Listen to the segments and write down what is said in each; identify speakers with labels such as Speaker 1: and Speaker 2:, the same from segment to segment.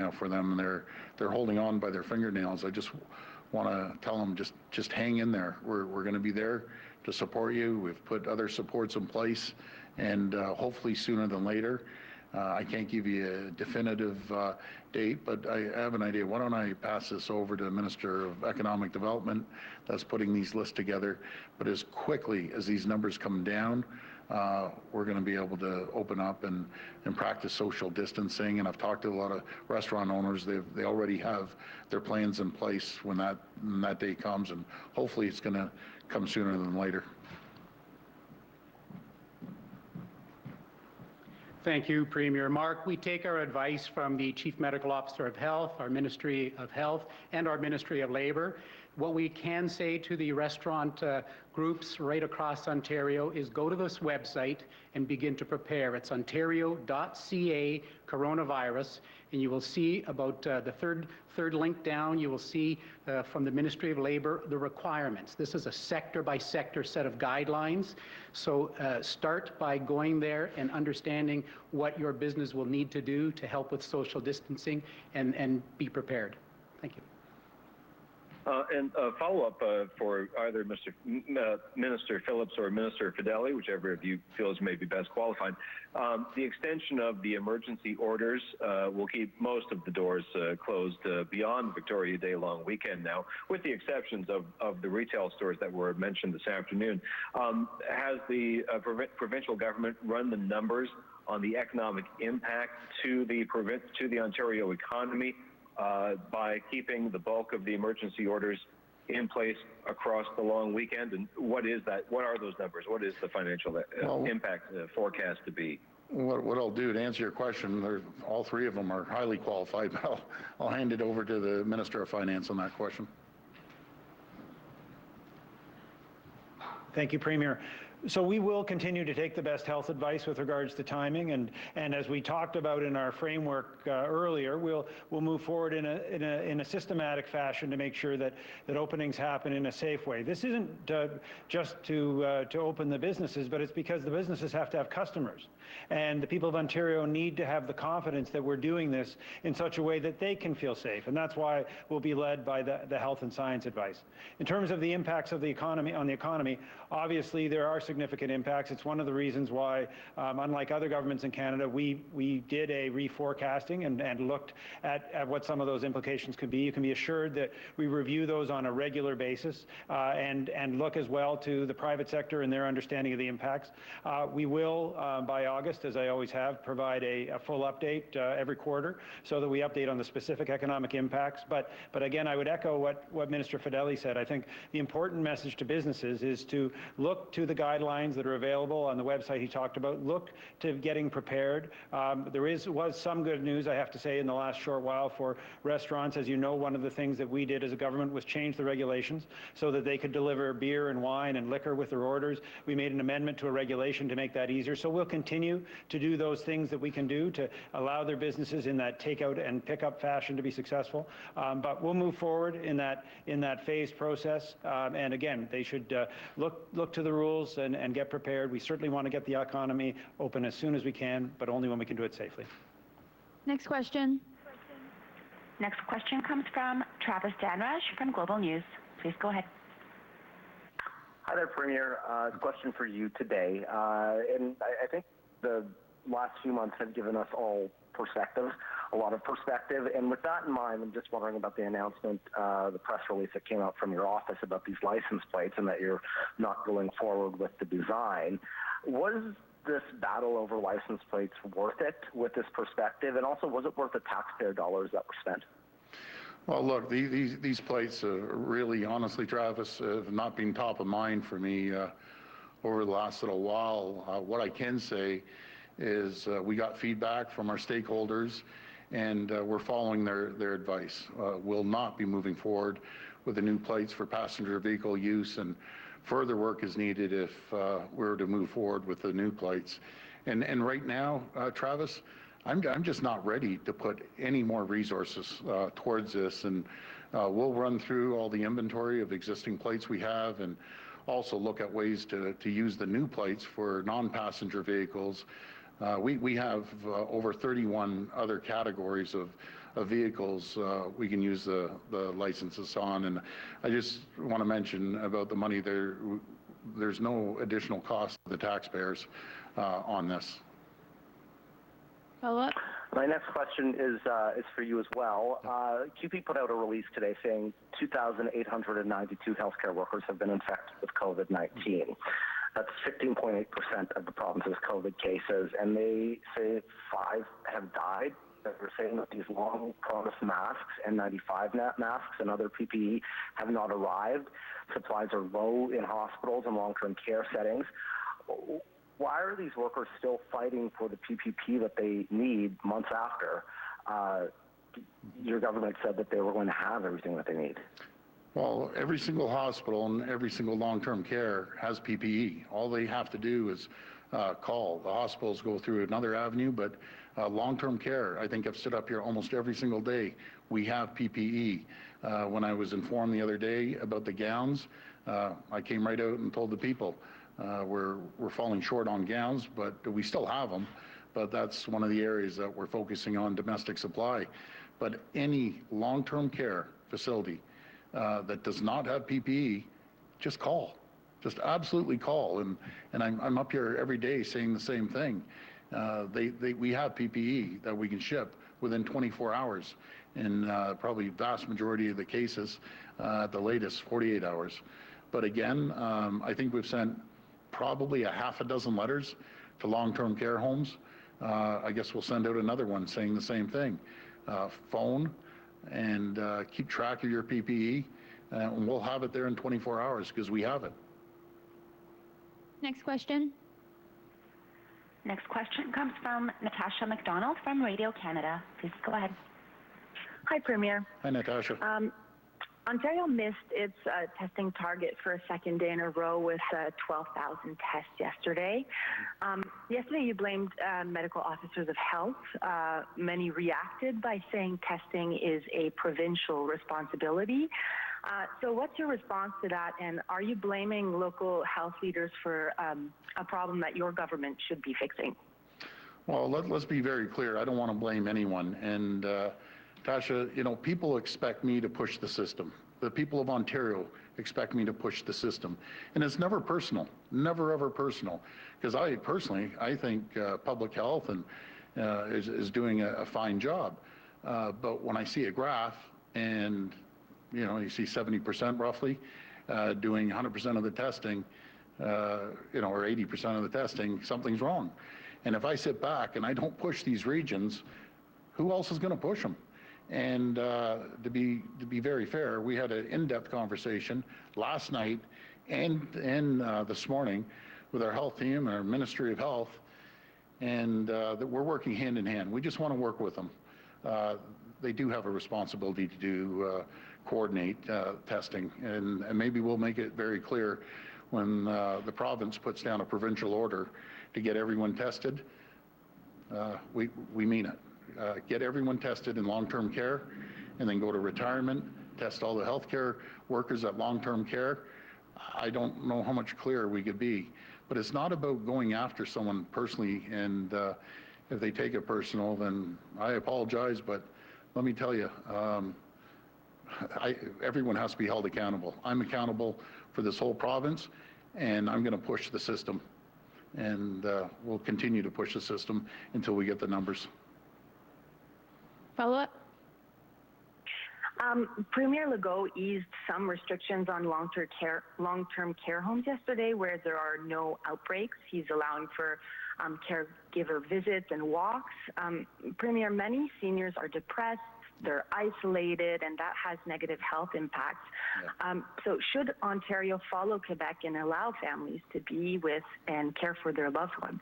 Speaker 1: now for them, and they're holding on by their fingernails. I just want to tell them, just hang in there. We're going to be there to support you. We've put other supports in place, and hopefully sooner than later. I can't give you a definitive date, but I have an idea. Why don't I pass this over to the Minister of Economic Development that's putting these lists together. But as quickly as these numbers come down, we're going to be able to open up and practice social distancing. And I've talked to a lot of restaurant owners. They already have their plans in place when that day comes, and hopefully it's going to come sooner than later.
Speaker 2: Thank you, Premier. Mark, we take our advice from the Chief Medical Officer of Health, our Ministry of Health, and our Ministry of Labour. What we can say to the restaurant groups right across Ontario is go to this website and begin to prepare. It's ontario.ca coronavirus, and you will see about the third link down, you will see from the Ministry of Labour the requirements. This is a sector-by-sector set of guidelines. So start by going there and understanding what your business will need to do to help with social distancing, and be prepared. Thank you.
Speaker 3: And a follow-up for either Minister Phillips or Minister Fedeli, whichever of you feels may be best qualified. The extension of the emergency orders will keep most of the doors closed beyond Victoria Day long weekend now, with the exceptions of the retail stores that were mentioned this afternoon. Has the provincial government run the numbers on the economic impact to the Ontario economy by keeping the bulk of the emergency orders in place across the long weekend? And what is that? What are those numbers? What is the financial impact forecast to be?
Speaker 1: What I'll do to answer your question, all three of them are highly qualified, but I'll hand it over to the Minister of Finance on that question.
Speaker 4: Thank you, Premier. So we will continue to take the best health advice with regards to timing, and as we talked about in our framework earlier, we'll move forward in a systematic fashion to make sure that openings happen in a safe way. This isn't just to open the businesses, but it's because the businesses have to have customers, and the people of Ontario need to have the confidence that we're doing this in such a way that they can feel safe, and that's why we'll be led by the health and science advice. In terms of the impacts of the economy on the economy, obviously there are significant impacts. It's one of the reasons why, unlike other governments in Canada, we did a reforecasting and looked at what some of those implications could be. You can be assured that we review those on a regular basis and look as well to the private sector and their understanding of the impacts. We will, by August, as I always have, provide a full update every quarter so that we update on the specific economic impacts. But again, I would echo what Minister Fedeli said. I think the important message to businesses is to look to the guidelines that are available on the website he talked about. Look to getting prepared. There was some good news, I have to say, in the last short while for restaurants. As you know, one of the things that we did as a government was change the regulations so that they could deliver beer and wine and liquor with their orders. We made an amendment to a regulation to make that easier. So we'll continue to do those things that we can do to allow their businesses in that takeout and pickup fashion to be successful. But we'll move forward in that phased process. And again, they should look to the rules and get prepared. We certainly want to get the economy open as soon as we can, but only when we can do it safely.
Speaker 5: Next question.
Speaker 6: Next question comes from Travis Danraj from Global News. Please go ahead.
Speaker 7: Hi there, Premier. Question for you today. And I think the last few months have given us all a lot of perspective. And with that in mind, I'm just wondering about the announcement, the press release that came out from your office about these license plates and that you're not going forward with the design. Was this battle over license plates worth it with this perspective? And also, was it worth the taxpayer dollars that were spent?
Speaker 1: Well, look, these plates really, honestly, Travis, have not been top of mind for me over the last little while. What I can say is we got feedback from our stakeholders, and we're following their advice. We'll not be moving forward with the new plates for passenger vehicle use, and further work is needed if we're to move forward with the new plates. And right now, Travis, I'm just not ready to put any more resources towards this, and we'll run through all the inventory of existing plates we have, and also look at ways to use the new plates for non-passenger vehicles. We have over 31 other categories of vehicles we can use the licenses on. And I just want to mention about the money there. There's no additional cost to the taxpayers on this.
Speaker 5: Follow-up?
Speaker 7: My next question is for you as well. QP put out a release today saying 2,892 healthcare workers have been infected with COVID-19. That's 15.8% of the province's COVID cases, and they say 5 have died. They're saying that these long-promised masks, N95 masks and other PPE, have not arrived. Supplies are low in hospitals and long-term care settings. Why are these workers still fighting for the PPP that they need months after your government said that they were going to have everything that they need?
Speaker 1: Well, every single hospital and every single long-term care has PPE. All they have to do is call. The hospitals go through another avenue, but long-term care, I think I've stood up here almost every single day. We have PPE. When I was informed the other day about the gowns, I came right out and told the people, we're falling short on gowns, but we still have them. But that's one of the areas that we're focusing on, domestic supply. But any long-term care facility that does not have PPE, just call. Just absolutely call. And I'm up here every day saying the same thing. We have PPE that we can ship within 24 hours in probably vast majority of the cases, at the latest 48 hours. But again, I think we've sent probably a half a dozen letters to long-term care homes. I guess we'll send out another one saying the same thing. Phone and keep track of your PPE, and we'll have it there in 24 hours because we have it.
Speaker 5: Next question.
Speaker 6: Next question comes from Natasha McDonald from Radio Canada. Please go ahead.
Speaker 8: Hi, Premier.
Speaker 1: Hi, Natasha.
Speaker 8: Ontario missed its testing target for a second day in a row with 12,000 tests yesterday. Yesterday, you blamed medical officers of health. Many reacted by saying testing is a provincial responsibility. So what's your response to that, and are you blaming local health leaders for a problem that your government should be fixing?
Speaker 1: Well, let's be very clear. I don't want to blame anyone. And Tasha, you know, people expect me to push the system. The people of Ontario expect me to push the system. And it's never personal, never ever personal. Because I think public health is doing a fine job. But when I see a graph and, you know, you see 70% roughly doing 100% of the testing, you know, or 80% of the testing, something's wrong. And if I sit back and I don't push these regions, who else is going to push them? And to be very fair, we had an in-depth conversation last night and this morning with our health team and our Ministry of Health, and that we're working hand in hand. We just want to work with them. They do have a responsibility to coordinate testing, and maybe we'll make it very clear when the province puts down a provincial order to get everyone tested. We mean it. Get everyone tested in long-term care, and then go to retirement, test all the healthcare workers at long-term care. I don't know how much clearer we could be, but it's not about going after someone personally, and if they take it personal, then I apologize, but let me tell you, everyone has to be held accountable. I'm accountable for this whole province, and I'm going to push the system, and we'll continue to push the system until we get the numbers.
Speaker 5: Follow-up?
Speaker 8: Premier Legault eased some restrictions on long-term care homes yesterday where there are no outbreaks. He's allowing for caregiver visits and walks. Premier, many seniors are depressed, they're isolated, and that has negative health impacts. Yeah. So should Ontario follow Quebec and allow families to be with and care for their loved ones?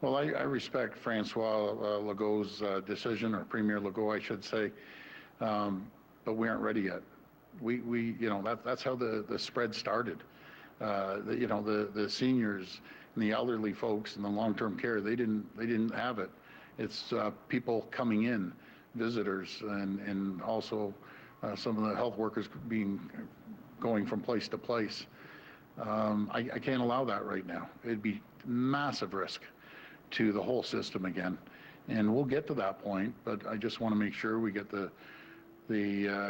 Speaker 1: Well, I respect Francois Legault's decision, or Premier Legault, I should say, but we aren't ready yet. You know, that's how the spread started. You know, the seniors and the elderly folks in the long-term care, they didn't have it. It's people coming in, visitors, and also some of the health workers going from place to place. I can't allow that right now. It'd be massive risk to the whole system again. and we'll get to that point, but I just want to make sure we get the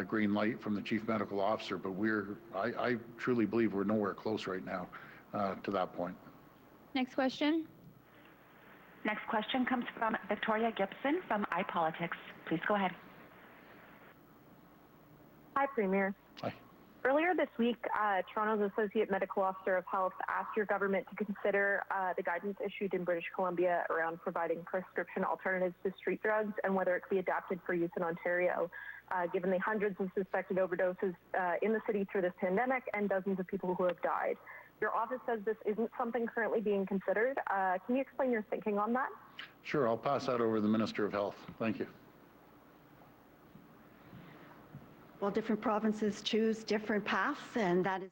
Speaker 1: green light from the Chief Medical Officer, but I truly believe we're nowhere close right now to that point.
Speaker 5: Next question.
Speaker 6: Next question comes from Victoria Gibson from iPolitics. Please go ahead.
Speaker 8: Hi, Premier.
Speaker 1: Hi.
Speaker 8: Earlier this week, Toronto's Associate Medical Officer of Health asked your government to consider the guidance issued in British Columbia around providing prescription alternatives to street drugs and whether it could be adapted for use in Ontario, given the hundreds of suspected overdoses in the city through this pandemic and dozens of people who have died. Your office says this isn't something currently being considered. Can you explain your thinking on that?
Speaker 1: Sure, I'll pass that over to the Minister of Health. Thank you.
Speaker 9: Well, different provinces choose different paths, and that is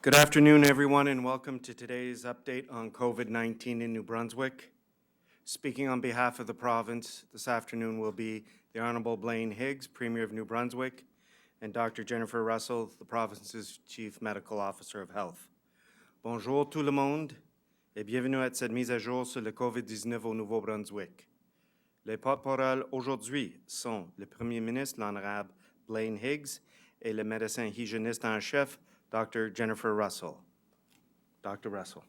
Speaker 10: Good afternoon, everyone, and welcome to today's update on COVID-19 in New Brunswick. Speaking on behalf of the province this afternoon will be the Honourable Blaine Higgs, Premier of New Brunswick, and Dr. Jennifer Russell, the province's Chief Medical Officer of Health. Bonjour tout le monde et bienvenue à cette mise à jour sur le COVID-19 au Nouveau-Brunswick. Les porte-paroles aujourd'hui sont le Premier ministre, l'Honorable Blaine Higgs, et le médecin hygiéniste en chef, Dr. Jennifer Russell. Dr. Russell.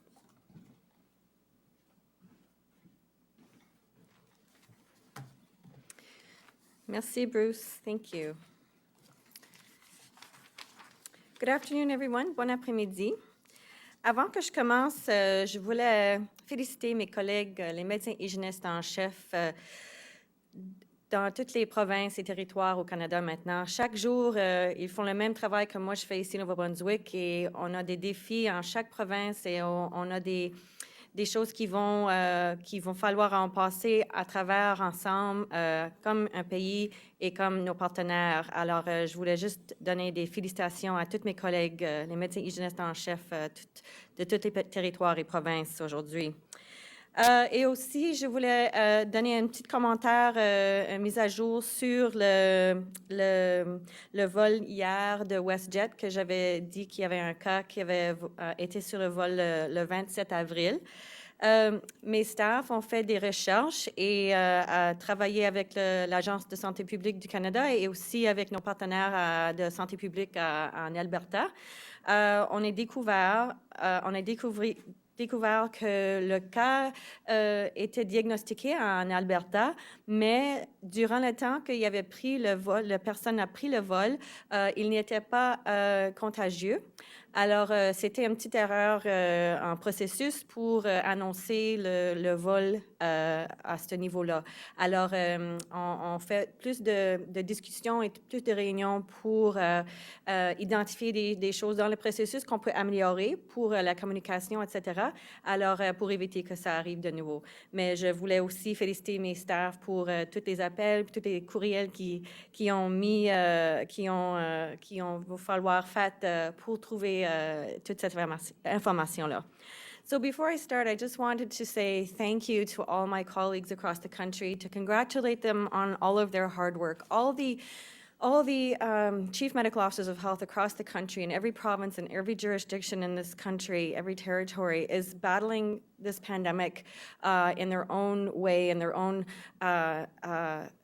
Speaker 11: Merci, Bruce. Thank you. Good afternoon, everyone. Bon après-midi. Avant que je commence, je voulais féliciter mes collègues, les médecins hygiénistes en chef dans toutes les provinces et territoires au Canada maintenant. Chaque jour, ils font le même travail que moi je fais ici au Nouveau-Brunswick et on a des défis en chaque province et on a des choses qui vont falloir en passer à travers ensemble comme un pays et comme nos partenaires. Alors, je voulais juste donner des félicitations à tous mes collègues, les médecins hygiénistes en chef de tous les territoires et provinces aujourd'hui. Et aussi, je voulais donner un petit commentaire, une mise à jour sur le vol hier de WestJet, que j'avais dit qu'il y avait un cas qui avait été sur le vol le 27 avril. Mes staffs ont fait des recherches et travaillé avec l'Agence de santé publique du Canada et aussi avec nos partenaires de santé publique en Alberta. On a découvert que le cas était diagnostiqué en Alberta, mais durant le temps qu'il avait pris le vol, la personne a pris le vol, il n'était pas contagieux. Alors, c'était une petite erreur en processus pour annoncer le vol à ce niveau-là. Alors, on fait plus de discussions et plus de réunions pour identifier des choses dans le processus qu'on peut améliorer pour la communication, etc. Alors, pour éviter que ça arrive de nouveau. Mais je voulais aussi féliciter mes staffs pour tous les appels, tous les courriels qui ont falloir faire pour trouver toute cette information-là. So before I start, I just wanted to say thank you to all my colleagues across the country, to congratulate them on all of their hard work. All the chief medical officers of health across the country in every province and every jurisdiction in this country, every territory, is battling this pandemic in their own way, in their own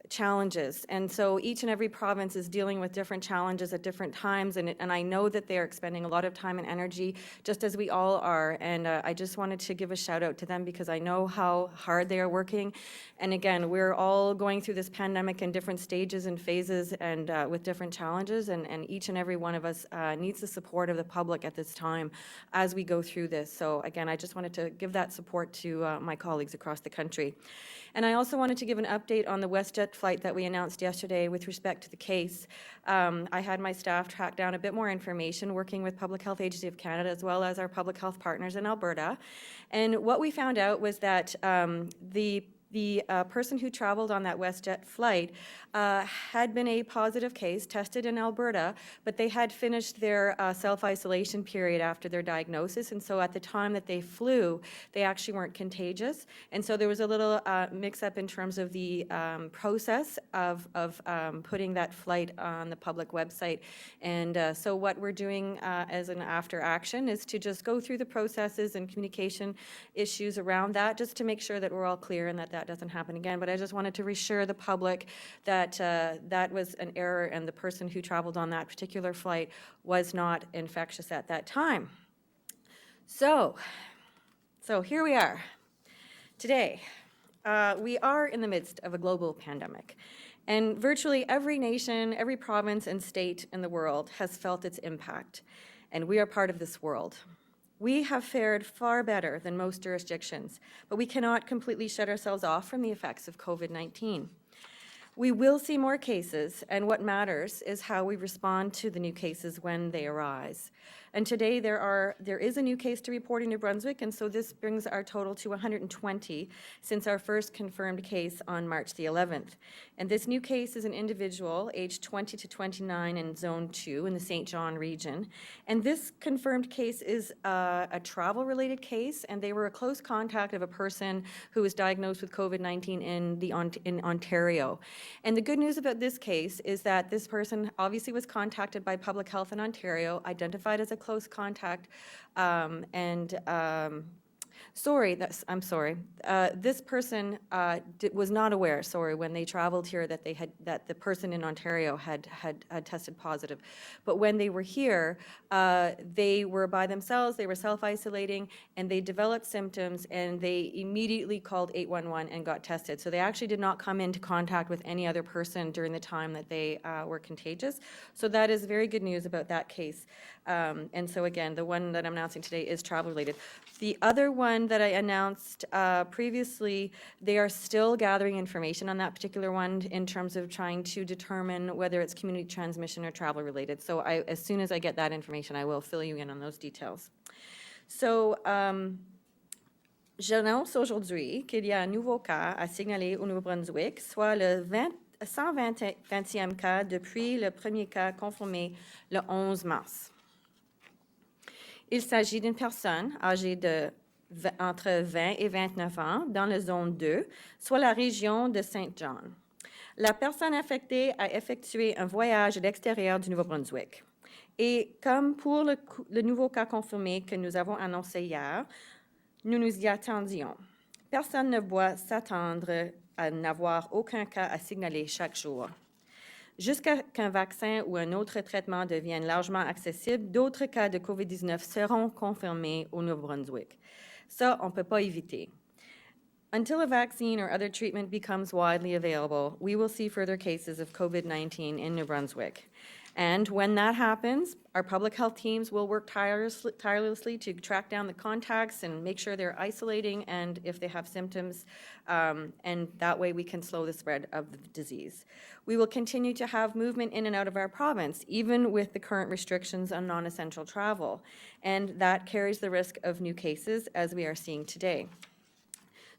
Speaker 11: challenges. And so each and every province is dealing with different challenges at different times, and I know that they are expending a lot of time and energy, just as we all are. And I just wanted to give a shout out to them because I know how hard they are working. And again, we're all going through this pandemic in different stages and phases and with different challenges, and each and every one of us needs the support of the public at this time as we go through this. So again, I just wanted to give that that support to my colleagues across the country. And I also wanted to give an update on the WestJet flight that we announced yesterday with respect to the case. I had my staff track down a bit more information, working with Public Health Agency of Canada as well as our public health partners in Alberta. And what we found out was that the person who traveled on that WestJet flight had been a positive case, tested in Alberta, but they had finished their self-isolation period after their diagnosis, and so at the time that they flew, they actually weren't contagious. And so there was a little mix-up in terms of the process of putting that flight on the public website. And so what we're doing as an after action is to just go through the processes and communication issues around that, just to make sure that we're all clear and that doesn't happen again. But I just wanted to reassure the public that that was an error and the person who traveled on that particular flight was not infectious at that time. So here we are. Today, we are in the midst of a global pandemic. And virtually every nation, every province and state in the world has felt its impact. And we are part of this world. We have fared far better than most jurisdictions, but we cannot completely shut ourselves off from the effects of COVID-19. We will see more cases, and what matters is how we respond to the new cases when they arise. And today there is a new case to report in New Brunswick, and so this brings our total to 120 since our first confirmed case on March the 11th. And this new case is an individual aged 20 to 29 in Zone 2 in the St. John region. And this confirmed case is a travel-related case, and they were a close contact of a person who was diagnosed with COVID-19 in Ontario. And the good news about this case is that this person obviously was contacted by Public Health in Ontario, identified as a close contact, this person was not aware, when they traveled here that the person in Ontario had tested positive. But when they were here, they were by themselves, they were self-isolating, and they developed symptoms, and they immediately called 811 and got tested. So they actually did not come into contact with any other person during the time that they were contagious. So that is very good news about that case. And so again, the one that I'm announcing today is travel-related. The other one that I announced previously, they are still gathering information on that particular one in terms of trying to determine whether it's community transmission or travel-related. So as soon as I get that information, I will fill you in on those details. So, j'annonce aujourd'hui qu'il y a un nouveau cas à signaler au Nouveau-Brunswick, soit le 120e cas depuis le premier cas confirmé le 11 mars. Il s'agit d'une personne âgée entre 20 et 29 ans dans la zone 2, soit la région de St. John. La personne affectée a effectué un voyage à l'extérieur du Nouveau-Brunswick. Et comme pour le nouveau cas confirmé que nous avons annoncé hier, nous nous y attendions. Personne ne doit s'attendre à n'avoir aucun cas à signaler chaque jour. Jusqu'à qu'un vaccin ou un autre traitement devienne largement accessible, d'autres cas de COVID-19 seront confirmés au Nouveau-Brunswick. Ça, on ne peut pas éviter. Until a vaccine or other treatment becomes widely available, we will see further cases of COVID-19 in New Brunswick. And when that happens, our public health teams will work tirelessly to track down the contacts and make sure they're isolating and if they have symptoms, and that way we can slow the spread of the disease. We will continue to have movement in and out of our province, even with the current restrictions on non-essential travel, and that carries the risk of new cases as we are seeing today.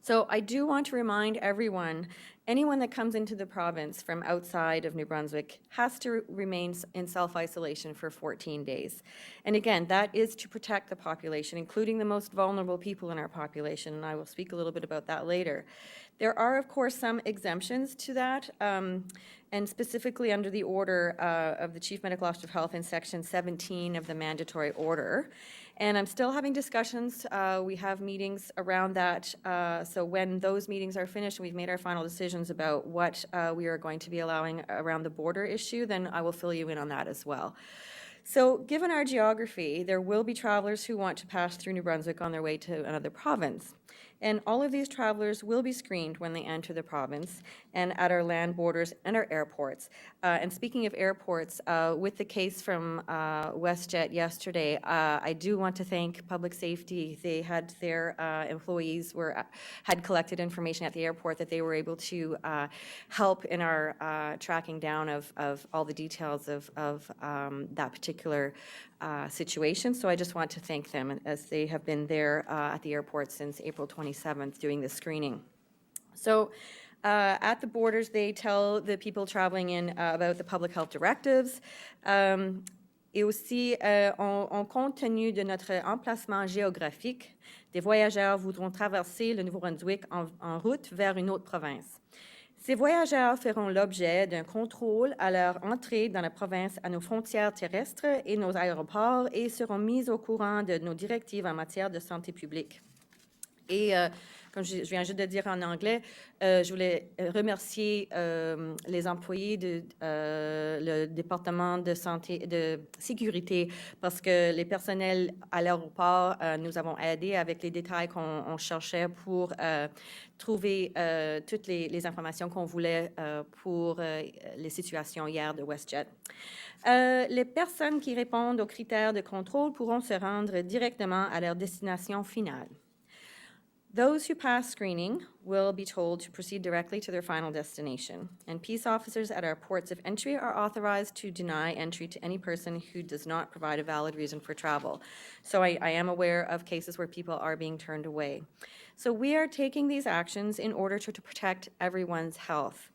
Speaker 11: So I do want to remind everyone, anyone that comes into the province from outside of New Brunswick has to remain in self-isolation for 14 days. And again, that is to protect the population, including the most vulnerable people in our population, and I will speak a little bit about that later. There are, of course, some exemptions to that, and specifically under the order of the Chief Medical Officer of Health in Section 17 of the mandatory order. And I'm still having discussions. We have meetings around that. So when those meetings are finished and we've made our final decisions about what we are going to be allowing around the border issue, then I will fill you in on that as well. So given our geography, there will be travelers who want to pass through New Brunswick on their way to another province. And all of these travelers will be screened when they enter the province and at our land borders and our airports. And speaking of airports, with the case from WestJet yesterday, I do want to thank Public Safety. They had their employees had collected information at the airport that they were able to help in our tracking down of all the details of that particular situation. So I just want to thank them, as they have been there at the airport since April 27th doing the screening. So at the borders, they tell the people traveling in about the public health directives. Et aussi, en compte tenu de notre emplacement géographique, des voyageurs voudront traverser le Nouveau-Brunswick en route vers une autre province. Ces voyageurs feront l'objet d'un contrôle à leur entrée dans la province à nos frontières terrestres et nos aéroports et seront mis au courant de nos directives en matière de santé publique. Et comme je viens juste de dire en anglais, je voulais remercier les employés du département de sécurité, parce que les personnels à l'aéroport nous avons aidés avec les détails qu'on cherchait pour trouver toutes les informations qu'on voulait pour les situations hier de WestJet. Les personnes qui répondent aux critères de contrôle pourront se rendre directement à leur destination finale. Those who pass screening will be told to proceed directly to their final destination, and peace officers at our ports of entry are authorized to deny entry to any person who does not provide a valid reason for travel. So I am aware of cases where people are being turned away. So we are taking these actions in order to protect everyone's health.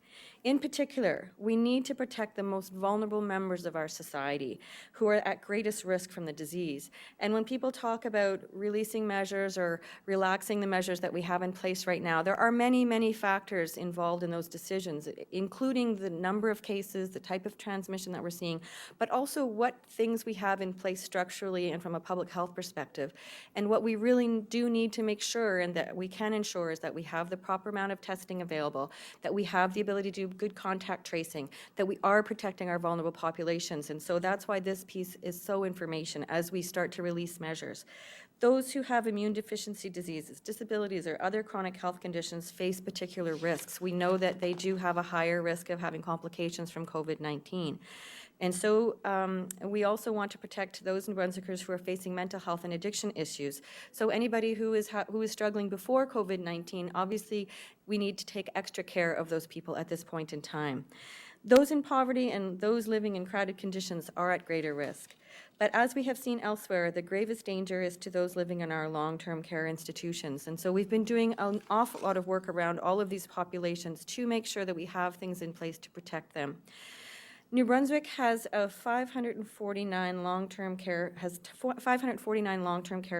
Speaker 11: In particular, we need to protect the most vulnerable members of our society who are at greatest risk from the disease. And when people talk about releasing measures or relaxing the measures that we have in place right now, there are many, many factors involved in those decisions, including the number of cases, the type of transmission that we're seeing, but also what things we have in place structurally and from a public health perspective. And what we really do need to make sure, and that we can ensure, is that we have the proper amount of testing available, that we have the ability to do good contact tracing, that we are protecting our vulnerable populations. And so that's why this piece is so information as we start to release measures. Those who have immune deficiency diseases, disabilities, or other chronic health conditions face particular risks. We know that they do have a higher risk of having complications from COVID-19. And so we also want to protect those New Brunswickers who are facing mental health and addiction issues. So anybody who is struggling before COVID-19, obviously we need to take extra care of those people at this point in time. Those in poverty and those living in crowded conditions are at greater risk. But as we have seen elsewhere, the gravest danger is to those living in our long-term care institutions. And so we've been doing an awful lot of work around all of these populations to make sure that we have things in place to protect them. New Brunswick has 549 long-term care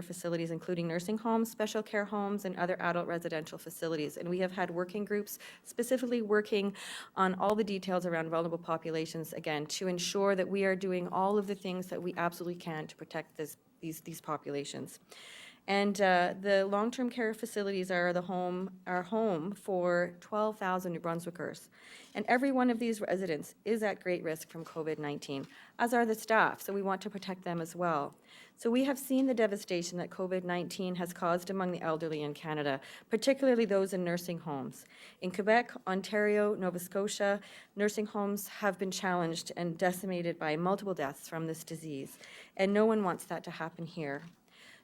Speaker 11: facilities, including nursing homes, special care homes, and other adult residential facilities. And we have had working groups specifically working on all the details around vulnerable populations, again, to ensure that we are doing all of the things that we absolutely can to protect these populations. And the long-term care facilities are our home for 12,000 New Brunswickers. And every one of these residents is at great risk from COVID-19, as are the staff, so we want to protect them as well. So we have seen the devastation that COVID-19 has caused among the elderly in Canada, particularly those in nursing homes. In Quebec, Ontario, Nova Scotia, nursing homes have been challenged and decimated by multiple deaths from this disease, and no one wants that to happen here.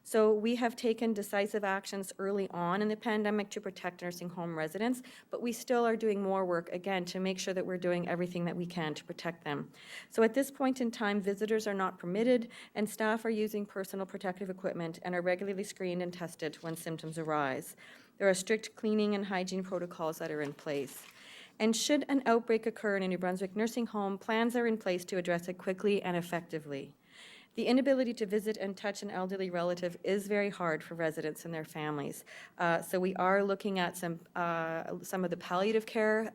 Speaker 11: So we have taken decisive actions early on in the pandemic to protect nursing home residents, but we still are doing more work, again, to make sure that we're doing everything that we can to protect them. So at this point in time, visitors are not permitted, and staff are using personal protective equipment and are regularly screened and tested when symptoms arise. There are strict cleaning and hygiene protocols that are in place. And should an outbreak occur in a New Brunswick nursing home, plans are in place to address it quickly and effectively. The inability to visit and touch an elderly relative is very hard for residents and their families. So we are looking at some of the palliative care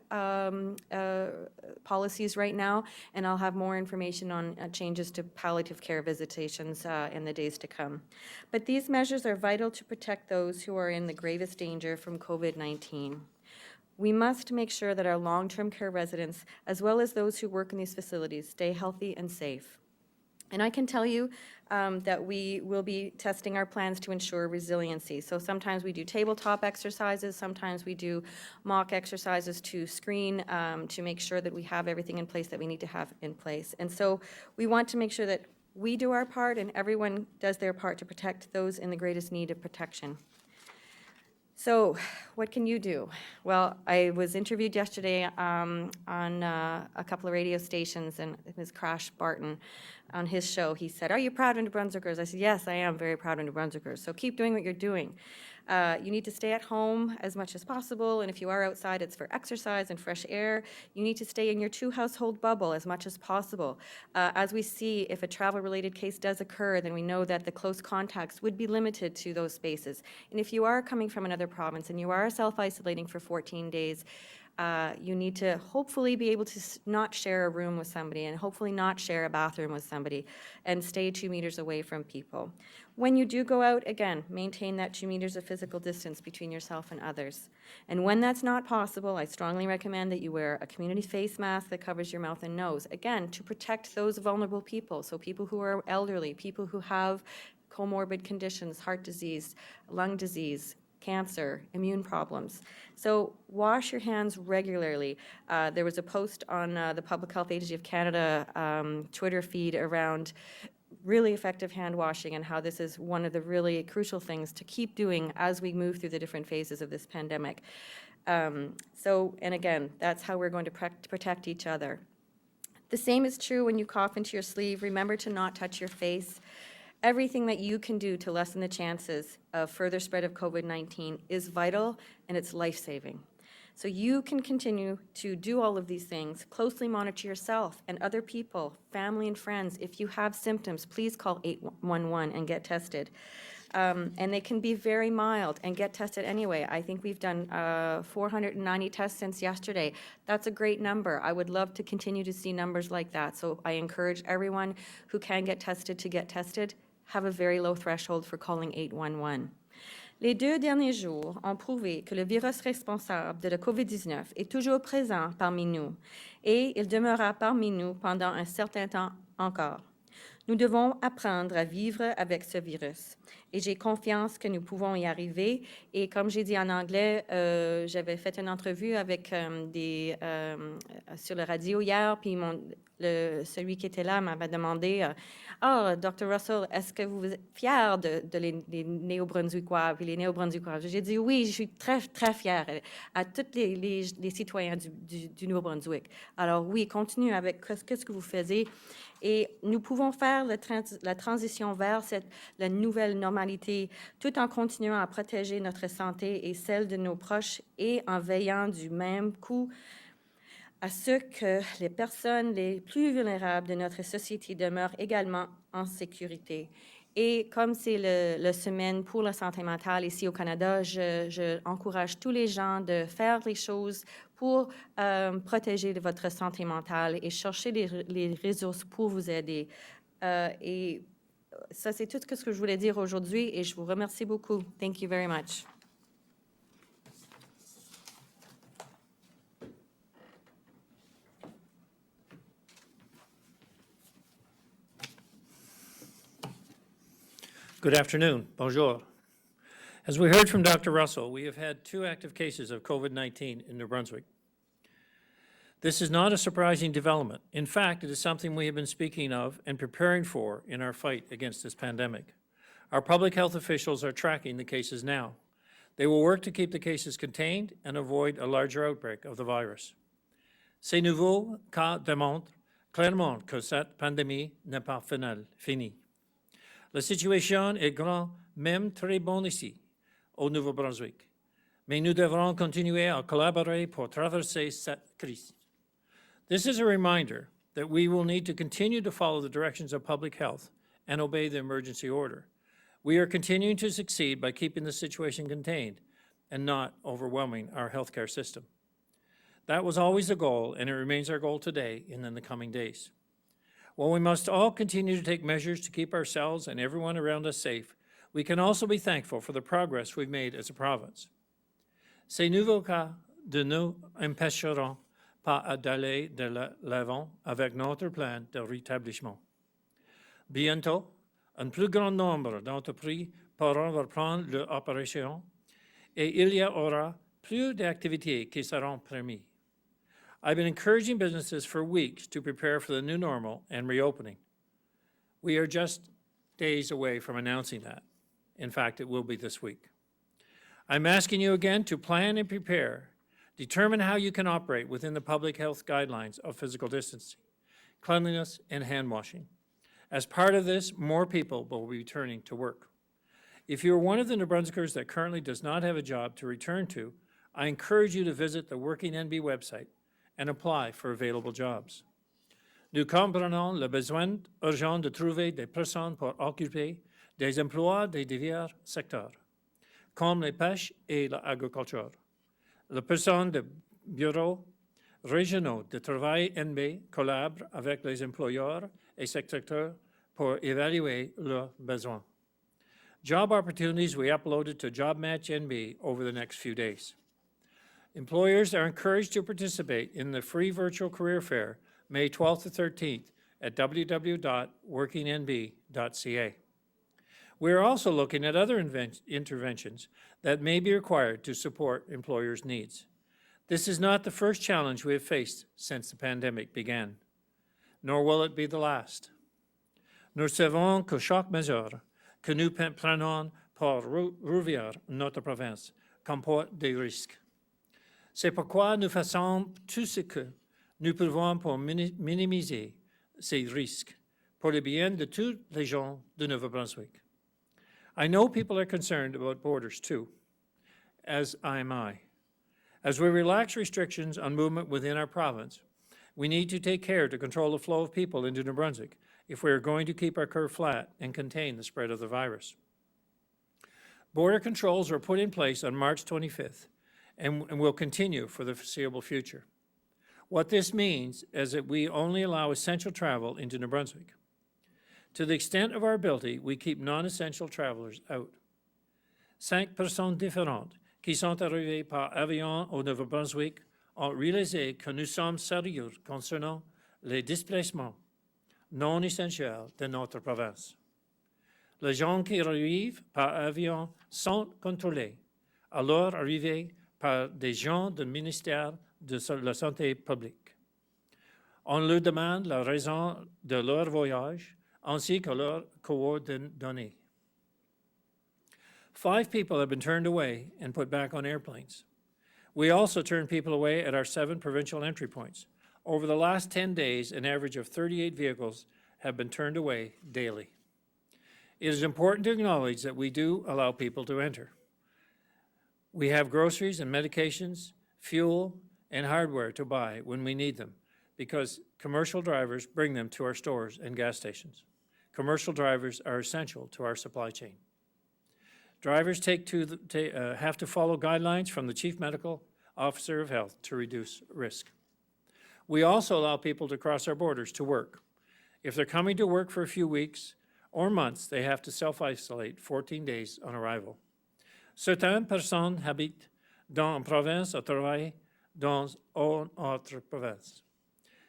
Speaker 11: policies right now, and I'll have more information on changes to palliative care visitations in the days to come. But these measures are vital to protect those who are in the gravest danger from COVID-19. We must make sure that our long-term care residents, as well as those who work in these facilities, stay healthy and safe. And I can tell you that we will be testing our plans to ensure resiliency. So sometimes we do tabletop exercises, sometimes we do mock exercises to screen to make sure that we have everything in place that we need to have in place. And so we want to make sure that we do our part and everyone does their part to protect those in the greatest need of protection. So what can you do? Well, I was interviewed yesterday on a couple of radio stations, and Ms. Crash Barton on his show, he said, "Are you proud of New Brunswickers?" I said, "Yes, I am very proud of New Brunswickers." So keep doing what you're doing. You need to stay at home as much as possible, and if you are outside, it's for exercise and fresh air. You need to stay in your 2-household bubble as much as possible. As we see, if a travel-related case does occur, then we know that the close contacts would be limited to those spaces. And if you are coming from another province and you are self-isolating for 14 days, you need to hopefully be able to not share a room with somebody and hopefully not share a bathroom with somebody and stay 2 meters away from people. When you do go out, again, maintain that 2 meters of physical distance between yourself and others. And when that's not possible, I strongly recommend that you wear a community face mask that covers your mouth and nose, again, to protect those vulnerable people, so people who are elderly, people who have comorbid conditions, heart disease, lung disease, cancer, immune problems. So wash your hands regularly. There was a post on the Public Health Agency of Canada Twitter feed around really effective hand washing and how this is one of the really crucial things to keep doing as we move through the different phases of this pandemic. And again, that's how we're going to protect each other. The same is true when you cough into your sleeve. Remember to not touch your face. Everything that you can do to lessen the chances of further spread of COVID-19 is vital and it's life-saving. So you can continue to do all of these things, closely monitor yourself and other people, family and friends. If you have symptoms, please call 811 and get tested. And they can be very mild and get tested anyway. I think we've done 490 tests since yesterday. That's a great number. I would love to continue to see numbers like that. So I encourage everyone who can get tested to get tested. Have a very low threshold for calling 811. Les 2 derniers jours ont prouvé que le virus responsable de la COVID-19 est toujours présent parmi nous et il demeurera parmi nous pendant un certain temps encore. Nous devons apprendre à vivre avec ce virus et j'ai confiance que nous pouvons y arriver. Et comme j'ai dit en anglais, j'avais fait une entrevue avec sur la radio hier, puis celui qui était là m'avait demandé « Dr. Russell, est-ce que vous êtes fier des Néo-Brunswickois et les Néo-Brunswickois? » J'ai dit « Oui, je suis très, très fière à tous les citoyens du Nouveau-Brunswick. Alors oui, continuez avec ce que vous faisiez. Et nous pouvons faire la transition vers la nouvelle normalité tout en continuant à protéger notre santé et celle de nos proches et en veillant du même coup à ce que les personnes les plus vulnérables de notre société demeurent également en sécurité. Et comme c'est la semaine pour la santé mentale ici au Canada, je encourage tous les gens de faire les choses pour protéger votre santé mentale et chercher les ressources pour vous aider. Et ça, c'est tout ce que je voulais dire aujourd'hui et je vous remercie beaucoup. Thank you very much.
Speaker 12: Good afternoon. Bonjour. As we heard from Dr. Russell, we have had 2 active cases of COVID-19 in New Brunswick. This is not a surprising development. In fact, it is something we have been speaking of and preparing for in our fight against this pandemic. Our public health officials are tracking the cases now. They will work to keep the cases contained and avoid a larger outbreak of the virus. Ces nouveaux cas démontrent clairement que cette pandémie n'est pas finie. La situation est grand, même très bonne ici, au Nouveau-Brunswick. Mais nous devrons continuer à collaborer pour traverser cette crise. This is a reminder that we will need to continue to follow the directions of public health and obey the emergency order. We are continuing to succeed by keeping the situation contained and not overwhelming our healthcare system. That was always the goal, and it remains our goal today and in the coming days. While we must all continue to take measures to keep ourselves and everyone around us safe, we can also be thankful for the progress we've made as a province. Ces nouveaux cas ne nous empêcheront pas d'aller de l'avant avec notre plan de rétablissement. Bientôt, un plus grand nombre d'entreprises pourront reprendre leur opération et il y aura plus d'activités qui seront permises. I've been encouraging businesses for weeks to prepare for the new normal and reopening. We are just days away from announcing that. In fact, it will be this week. I'm asking you again to plan and prepare. Determine how you can operate within the public health guidelines of physical distancing, cleanliness, and hand washing. As part of this, more people will be returning to work. If you are one of the New Brunswickers that currently does not have a job to return to, I encourage you to visit the Working NB website and apply for available jobs. Nous comprenons le besoin urgent de trouver des personnes pour occuper des emplois de divers secteurs, comme les pêches et l'agriculture. Les personnes de bureaux régionaux de travail NB collaborent avec les employeurs et secteurs pour évaluer leurs besoins. Job opportunities we uploaded to Job Match NB over the next few days. Employers are encouraged to participate in the free virtual career fair May 12th to 13th at www.workingnb.ca. We are also looking at other interventions that may be required to support employers' needs. This is not the first challenge we have faced since the pandemic began, nor will it be the last. Nous savons que chaque mesure que nous prenons pour rouvrir notre province comporte des risques. C'est pourquoi nous faisons tout ce que nous pouvons pour minimiser ces risques pour le bien de tous les gens de Nouveau-Brunswick. I know people are concerned about borders too, as am I. As we relax restrictions on movement within our province, we need to take care to control the flow of people into New Brunswick if we are going to keep our curve flat and contain the spread of the virus. Border controls were put in place on March 25th and will continue for the foreseeable future. What this means is that we only allow essential travel into New Brunswick. To the extent of our ability, we keep non-essential travelers out. 5 personnes différentes qui sont arrivées par avion au Nouveau-Brunswick ont réalisé que nous sommes sérieux concernant les déplacements non essentiels de notre province. Les gens qui arrivent par avion sont contrôlés à leur arrivée par des gens du ministère de la Santé publique. On leur demande la raison de leur voyage ainsi que leurs coordonnées. 5 people have been turned away and put back on airplanes. We also turn people away at our 7 provincial entry points. Over the last 10 days, an average of 38 vehicles have been turned away daily. It is important to acknowledge that we do allow people to enter. We have groceries and medications, fuel, and hardware to buy when we need them because commercial drivers bring them to our stores and gas stations. Commercial drivers are essential to our supply chain. Drivers have to follow guidelines from the Chief Medical Officer of Health to reduce risk. We also allow people to cross our borders to work. If they're coming to work for a few weeks or months, they have to self-isolate 14 days on arrival. Certaines personnes habitent dans une province et travaillent dans une autre province.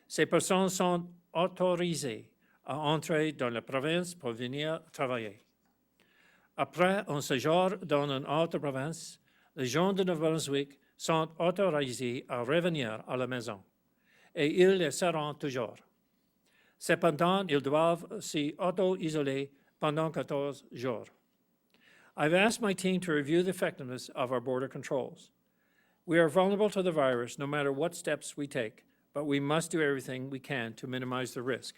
Speaker 12: Ces personnes sont autorisées à entrer dans la province pour venir travailler. Après un séjour dans une autre province, les gens de Nouveau-Brunswick sont autorisés à revenir à la maison, et ils le seront toujours. Cependant, ils doivent s'y auto-isoler pendant 14 jours. I've asked my team to review the effectiveness of our border controls. We are vulnerable to the virus no matter what steps we take, but we must do everything we can to minimize the risk.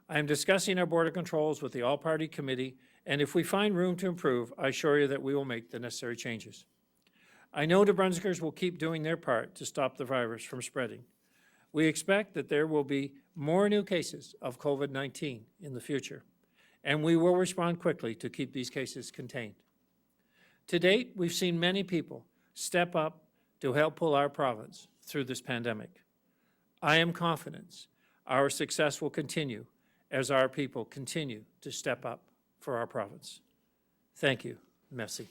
Speaker 12: I am discussing our border controls with the all-party committee, and if we find room to improve, I assure you that we will make the necessary changes. I know New Brunswickers will keep doing their part to stop the virus from spreading. We expect that there will be more new cases of COVID-19 in the future, and we will respond quickly to keep these cases contained. To date, we've seen many people step up to help pull our province through this pandemic. I am confident our success will continue as our people continue to step up for our province. Thank you. Merci.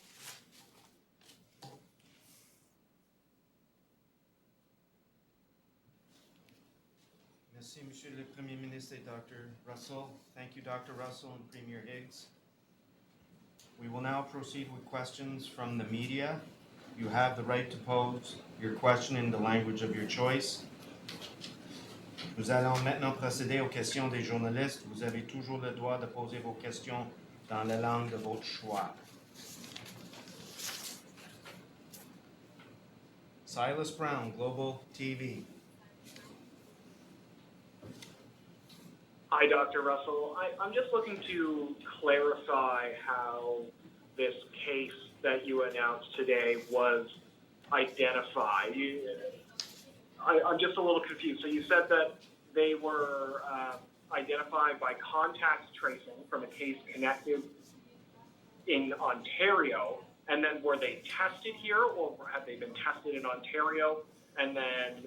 Speaker 10: Merci, Monsieur le Premier Ministre et Dr. Russell. Thank you, Dr. Russell and Premier Higgs. We will now proceed with questions from the media. You have the right to pose your question in the language of your choice. Nous allons maintenant procéder aux questions des journalistes. Vous avez toujours le droit de poser vos questions dans la langue de votre choix. Silas Brown, Global TV.
Speaker 13: Hi, Dr. Russell. I'm just looking to clarify how this case that you announced today was identified. I'm just a little confused. So you said that they were identified by contact tracing from a case connected in Ontario, and then were they tested here, or have they been tested in Ontario, and then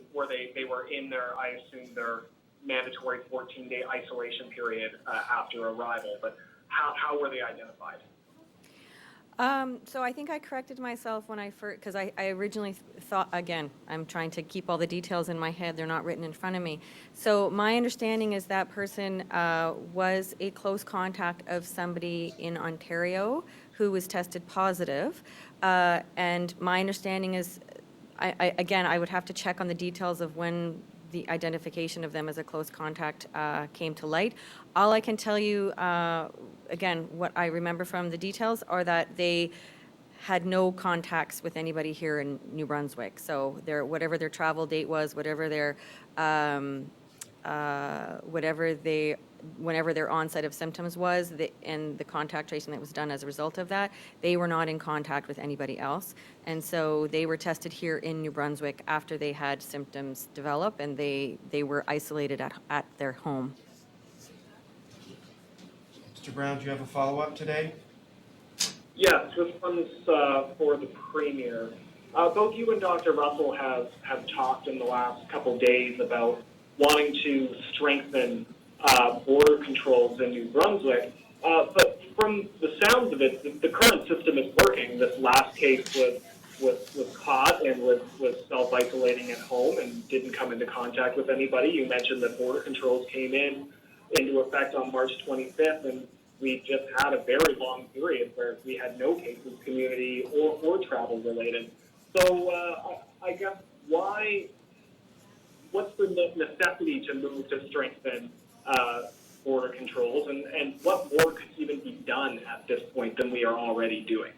Speaker 13: they were in their, I assume, their mandatory 14-day isolation period after arrival, but how were they identified?
Speaker 11: So I think I corrected myself when I first, because I originally thought, again, I'm trying to keep all the details in my head, they're not written in front of me. So my understanding is that person was a close contact of somebody in Ontario who was tested positive. And my understanding is, again, I would have to check on the details of when the identification of them as a close contact came to light. All I can tell you, again, what I remember from the details are that they had no contacts with anybody here in New Brunswick. So whatever their travel date was, whenever their onset of symptoms was, and the contact tracing that was done as a result of that, they were not in contact with anybody else. And so they were tested here in New Brunswick after they had symptoms develop, and they were isolated at their home.
Speaker 10: Mr. Brown, do you have a follow-up today?
Speaker 13: Yes, this one's for the Premier. Both you and Dr. Russell have talked in the last couple days about wanting to strengthen border controls in New Brunswick, but from the sounds of it, the current system is working. This last case was caught and was self-isolating at home and didn't come into contact with anybody. You mentioned that border controls came into effect on March 25th, and we just had a very long period where we had no cases, community or travel related. So I guess what's the necessity to move to strengthen border controls, and what more could even be done at this point than we are already doing?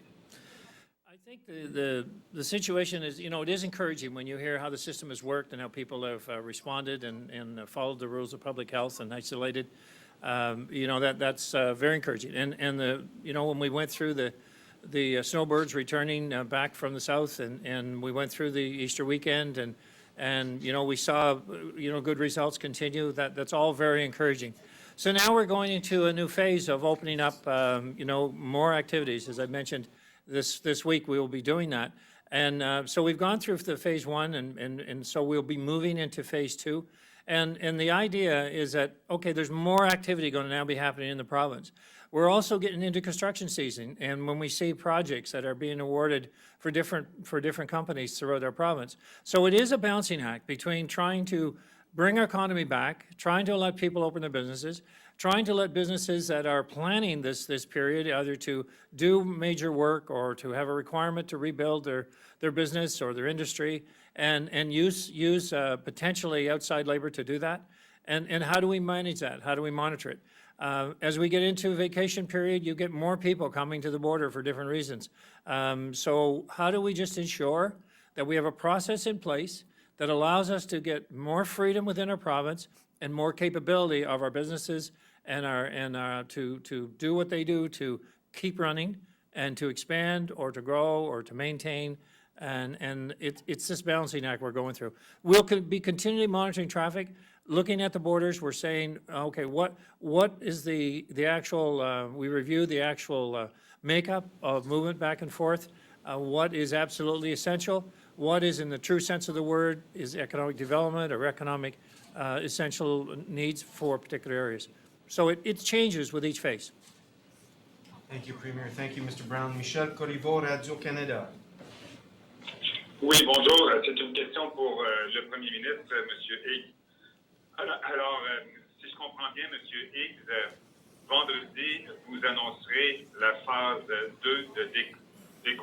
Speaker 12: I think the situation is, it is encouraging when you hear how the system has worked and how people have responded and followed the rules of public health and isolated. That's very encouraging. And when we went through the snowbirds returning back from the south, and we went through the Easter weekend, and we saw good results continue. That's all very encouraging. So now we're going into a new phase of opening up more activities. As I mentioned, this week we will be doing that. And so we've gone through the phase one, and so we'll be moving into phase two. And the idea is that, okay, there's more activity going to now be happening in the province. We're also getting into construction season, and when we see projects that are being awarded for different companies throughout our province. So it is a balancing act between trying to bring our economy back, trying to let people open their businesses, trying to let businesses that are planning this period either to do major work or to have a requirement to rebuild their business or their industry, and use potentially outside labor to do that. And how do we manage that? How do we monitor it? As we get into vacation period, you get more people coming to the border for different reasons. So how do we just ensure that we have a process in place that allows us to get more freedom within our province and more capability of our businesses and to do what they do, to keep running and to expand or to grow or to maintain. And it's this balancing act we're going through. We'll be continually monitoring traffic, looking at the borders. We're saying, okay, what is the actual, we review the actual makeup of movement back and forth, what is absolutely essential, what is in the true sense of the word is economic development or economic essential needs for particular areas. So it changes with each phase.
Speaker 10: Thank you, Premier. Thank you, Mr. Brown. Michel Corriveau, Radio-Canada.
Speaker 14: Oui, bonjour. C'est une question pour le Premier ministre, M. Higgs. Alors, si je comprends bien, M. Higgs, vendredi, vous annoncerez la phase 2 de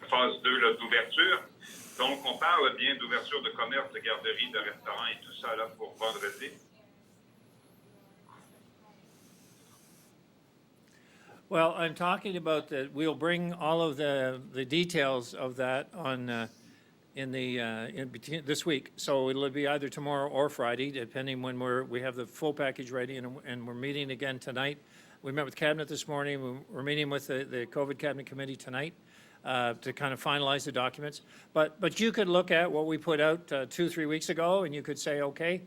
Speaker 14: phase 2 là, d'ouverture. Donc, on parle bien d'ouverture de commerce, de garderie, de restaurants et tout ça là pour vendredi.
Speaker 12: Well, I'm talking about that we'll bring all of the details of that on in between this week. So it'll be either tomorrow or Friday, depending when we have the full package ready, and we're meeting again tonight. We met with Cabinet this morning. We're meeting with the COVID Cabinet Committee tonight to kind of finalize the documents. But you could look at what we put out 2-3 weeks ago, and you could say, okay,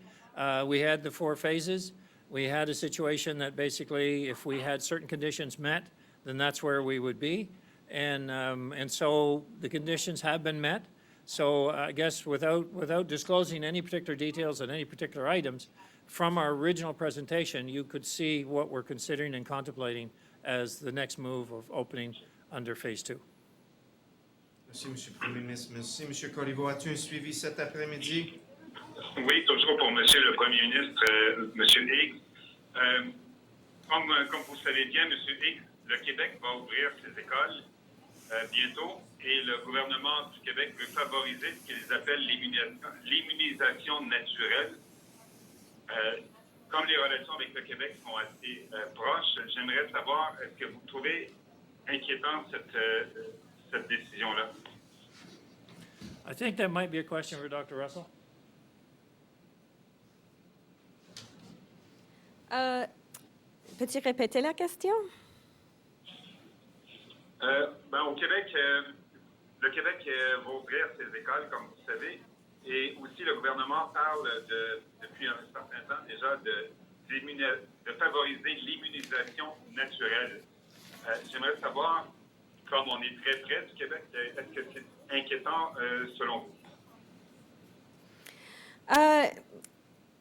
Speaker 12: we had the 4 phases. We had a situation that basically, if we had certain conditions met, then that's where we would be. And so the conditions have been met. So I guess without disclosing any particular details on any particular items, from our original presentation, you could see what we're considering and contemplating as the next move of opening under phase 2.
Speaker 10: Merci, M. le Premier ministre. Merci, M. Corriveau. As-tu un suivi cet après-midi?
Speaker 14: Oui, toujours pour M. le Premier ministre, M. Higgs. Comme vous savez bien, M. Higgs, le Québec va ouvrir ses écoles bientôt et le gouvernement du Québec veut favoriser ce qu'ils appellent l'immunisation naturelle. Comme les relations avec le Québec sont assez proches, j'aimerais savoir, est-ce que vous trouvez inquiétant cette décision-là?
Speaker 12: I think that might be a question for Dr. Russell.
Speaker 11: Peux-tu répéter la question?
Speaker 14: Au Québec, le Québec va ouvrir ses écoles, comme vous savez, et aussi le gouvernement parle depuis un certain temps déjà de favoriser l'immunisation naturelle. J'aimerais savoir, comme on est très près du Québec, est-ce que c'est inquiétant selon vous?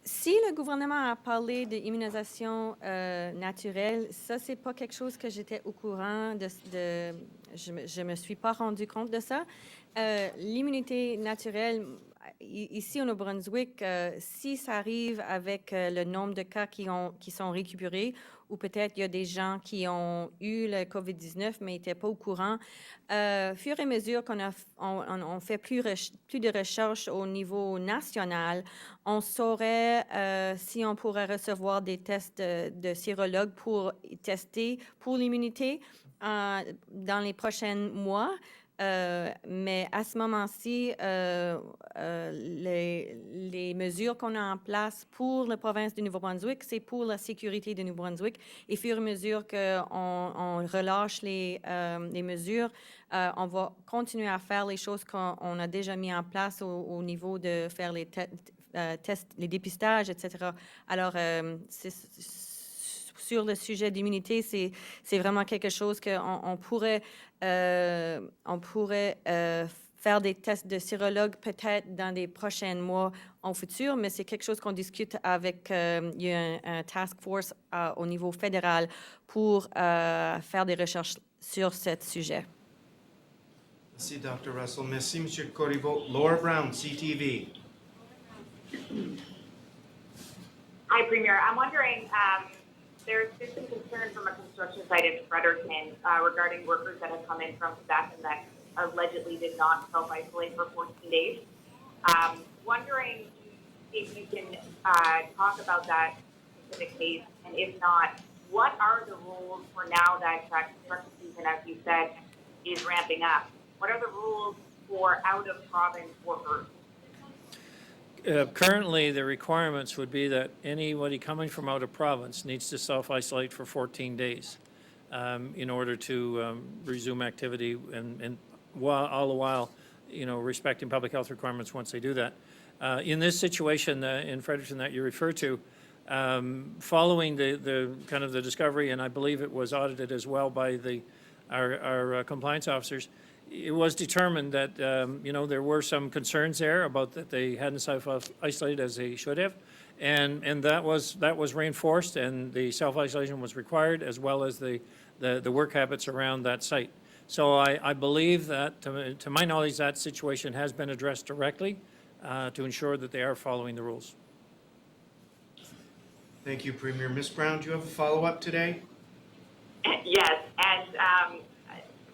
Speaker 11: Si le gouvernement a parlé d'immunisation naturelle, ça, c'est pas quelque chose que j'étais au courant je me suis pas rendu compte de ça. L'immunité naturelle, ici au Nouveau-Brunswick, si ça arrive avec le nombre de cas qui sont récupérés, ou peut-être il y a des gens qui ont eu le COVID-19 mais n'étaient pas au courant, fur et à mesure qu'on fait plus de recherches au niveau national, on saurait si on pourrait recevoir des tests de sérologues pour tester pour l'immunité dans les prochains mois. Mais à ce moment-ci, les mesures qu'on a en place pour la province du Nouveau-Brunswick, c'est pour la sécurité du Nouveau-Brunswick. Et fur et à mesure qu'on relâche les mesures, on va continuer à faire les choses qu'on a déjà mis en place au niveau de faire les tests, les dépistages, etc. Alors, sur le sujet d'immunité, c'est vraiment quelque chose qu'on pourrait faire des tests de sérologues peut-être dans les prochains mois en futur, mais c'est quelque chose qu'on discute avec il y a un task force au niveau fédéral pour faire des recherches sur ce sujet.
Speaker 10: Merci, Dr. Russell. Merci, M. Corriveau. Laura Brown, CTV.
Speaker 15: Hi, Premier. I'm wondering, there's been some concern from a construction site in Fredericton regarding workers that have come in from Quebec and that allegedly did not self-isolate for 14 days. Wondering if you can talk about that specific case, and if not, what are the rules for now that construction season, as you said, is ramping up? What are the rules for out-of-province workers?
Speaker 12: Currently, the requirements would be that anybody coming from out of province needs to self-isolate for 14 days in order to resume activity, and all the while, respecting public health requirements once they do that. In this situation in Fredericton that you refer to, following the kind of the discovery, and I believe it was audited as well by our compliance officers, it was determined that, there were some concerns there about that they hadn't self-isolated as they should have. And that was reinforced, and the self-isolation was required, as well as the work habits around that site. So I believe that, to my knowledge, that situation has been addressed directly to ensure that they are following the rules.
Speaker 10: Thank you, Premier. Ms. Brown, do you have a follow-up today?
Speaker 15: Yes, and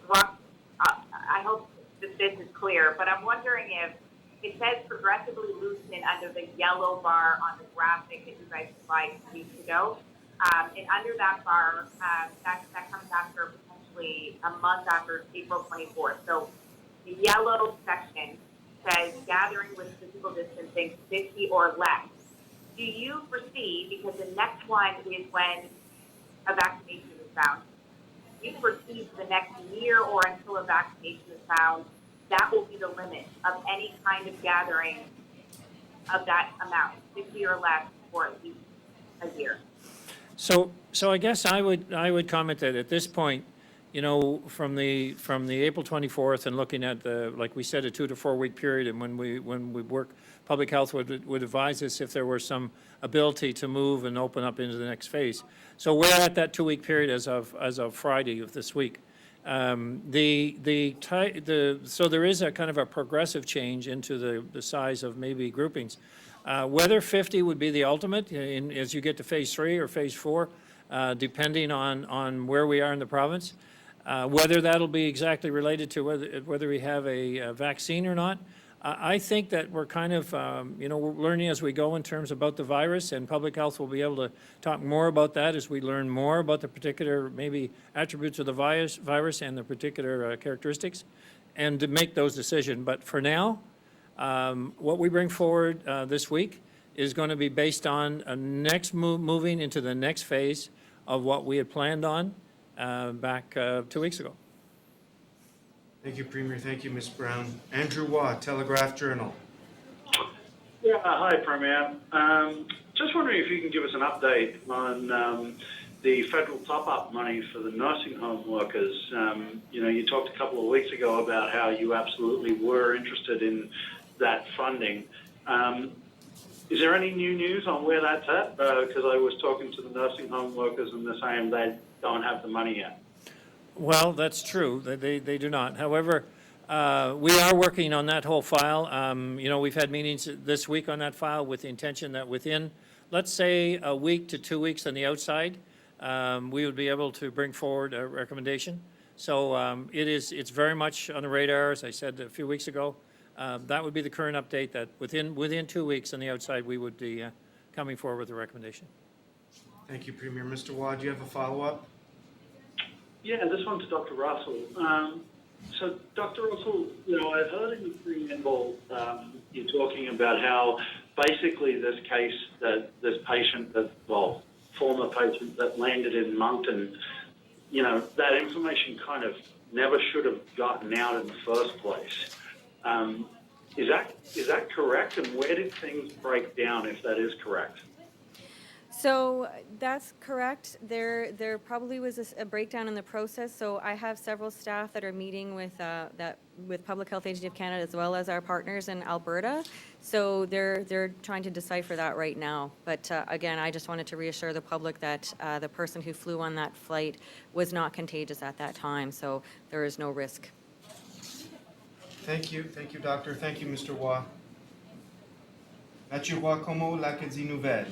Speaker 15: I hope that this is clear, but I'm wondering if it says progressively loosen under the yellow bar on the graphic that you guys provided weeks ago. And under that bar, that comes after potentially a month after April 24th. So the yellow section says gathering with physical distancing 50 or less. Do you foresee, because the next one is when a vaccination is found, do you foresee for the next year or until a vaccination is found, that will be the limit of any kind of gathering of that amount, 50 or less, for at least a year?
Speaker 12: So I guess I would comment that at this point, you know, from the April 24th and looking at the, like we said, a 2 to 4 week period, and when we work, public health would advise us if there were some ability to move and open up into the next phase. So we're at that 2 week period as of Friday of this week. So there is a kind of a progressive change into the size of maybe groupings. Whether 50 would be the ultimate as you get to phase 3 or phase 4, depending on where we are in the province. Whether that'll be exactly related to whether we have a vaccine or not. I think that we're kind of, you know, we're learning as we go in terms about the virus, and public health will be able to talk more about that as we learn more about the particular maybe attributes of the virus and the particular characteristics, and to make those decisions. But for now, what we bring forward this week is going to be based on moving into the next phase of what we had planned on back 2 weeks ago.
Speaker 10: Thank you, Premier. Thank you, Ms. Brown. Andrew Waugh, Telegraph Journal.
Speaker 16: Yeah, hi, Premier. Just wondering if you can give us an update on the federal top-up money for the nursing home workers. You know, you talked a couple of weeks ago about how you absolutely were interested in that funding. Is there any new news on where that's at? Because I was talking to the nursing home workers and they're saying they don't have the money yet.
Speaker 12: Well, that's true. They do not. However, we are working on that whole file. You know, we've had meetings this week on that file with the intention that within, let's say, a week to 2 weeks on the outside, we would be able to bring forward a recommendation. So it's very much on the radar, as I said a few weeks ago. That would be the current update, that within 2 weeks on the outside, we would be coming forward with a recommendation.
Speaker 10: Thank you, Premier. Mr. Waugh, do you have a follow-up?
Speaker 16: Yeah, this one's to Dr. Russell. So, Dr. Russell, you know, I've heard in the preamble you talking about how basically this case, that this patient, former patient that landed in Moncton, you know, that information kind of never should have gotten out in the first place. Is that correct? And where did things break down, if that is correct?
Speaker 11: So that's correct. There probably was a breakdown in the process. So I have several staff that are meeting with Public Health Agency of Canada as well as our partners in Alberta. So they're trying to decipher that right now. But again, I just wanted to reassure the public that the person who flew on that flight was not contagious at that time. So there is no risk.
Speaker 10: Thank you, Doctor. Thank you, Mr. Waugh. Mathieu Roy-Como, l'Acadie Nouvelle.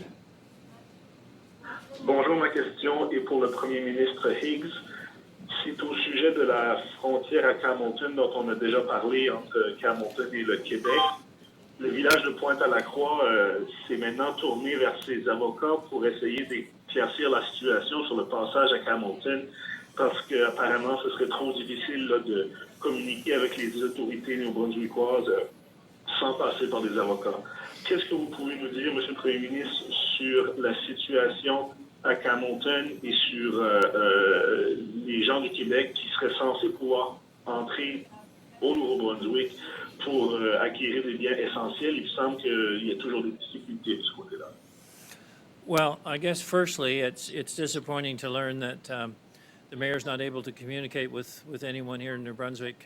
Speaker 17: Bonjour, ma question est pour le Premier ministre Higgs. C'est au sujet de la frontière à Camonton dont on a déjà parlé entre Camonton et le Québec. Le village de Pointe-à-la-Croix s'est maintenant tourné vers ses avocats pour essayer d'éclaircir la situation sur le passage à Camonton parce qu'apparemment ce serait trop difficile là, de communiquer avec les autorités néo-brunswickoises sans passer par des avocats. Qu'est-ce que vous pouvez nous dire, Monsieur le Premier ministre, sur la situation à Camonton et sur les gens du Québec qui seraient censés pouvoir entrer au Nouveau-Brunswick pour acquérir des biens essentiels? Il me semble qu'il y a toujours des difficultés de ce côté-là.
Speaker 12: Well, I guess firstly, it's disappointing to learn that the mayor's not able to communicate with anyone here in New Brunswick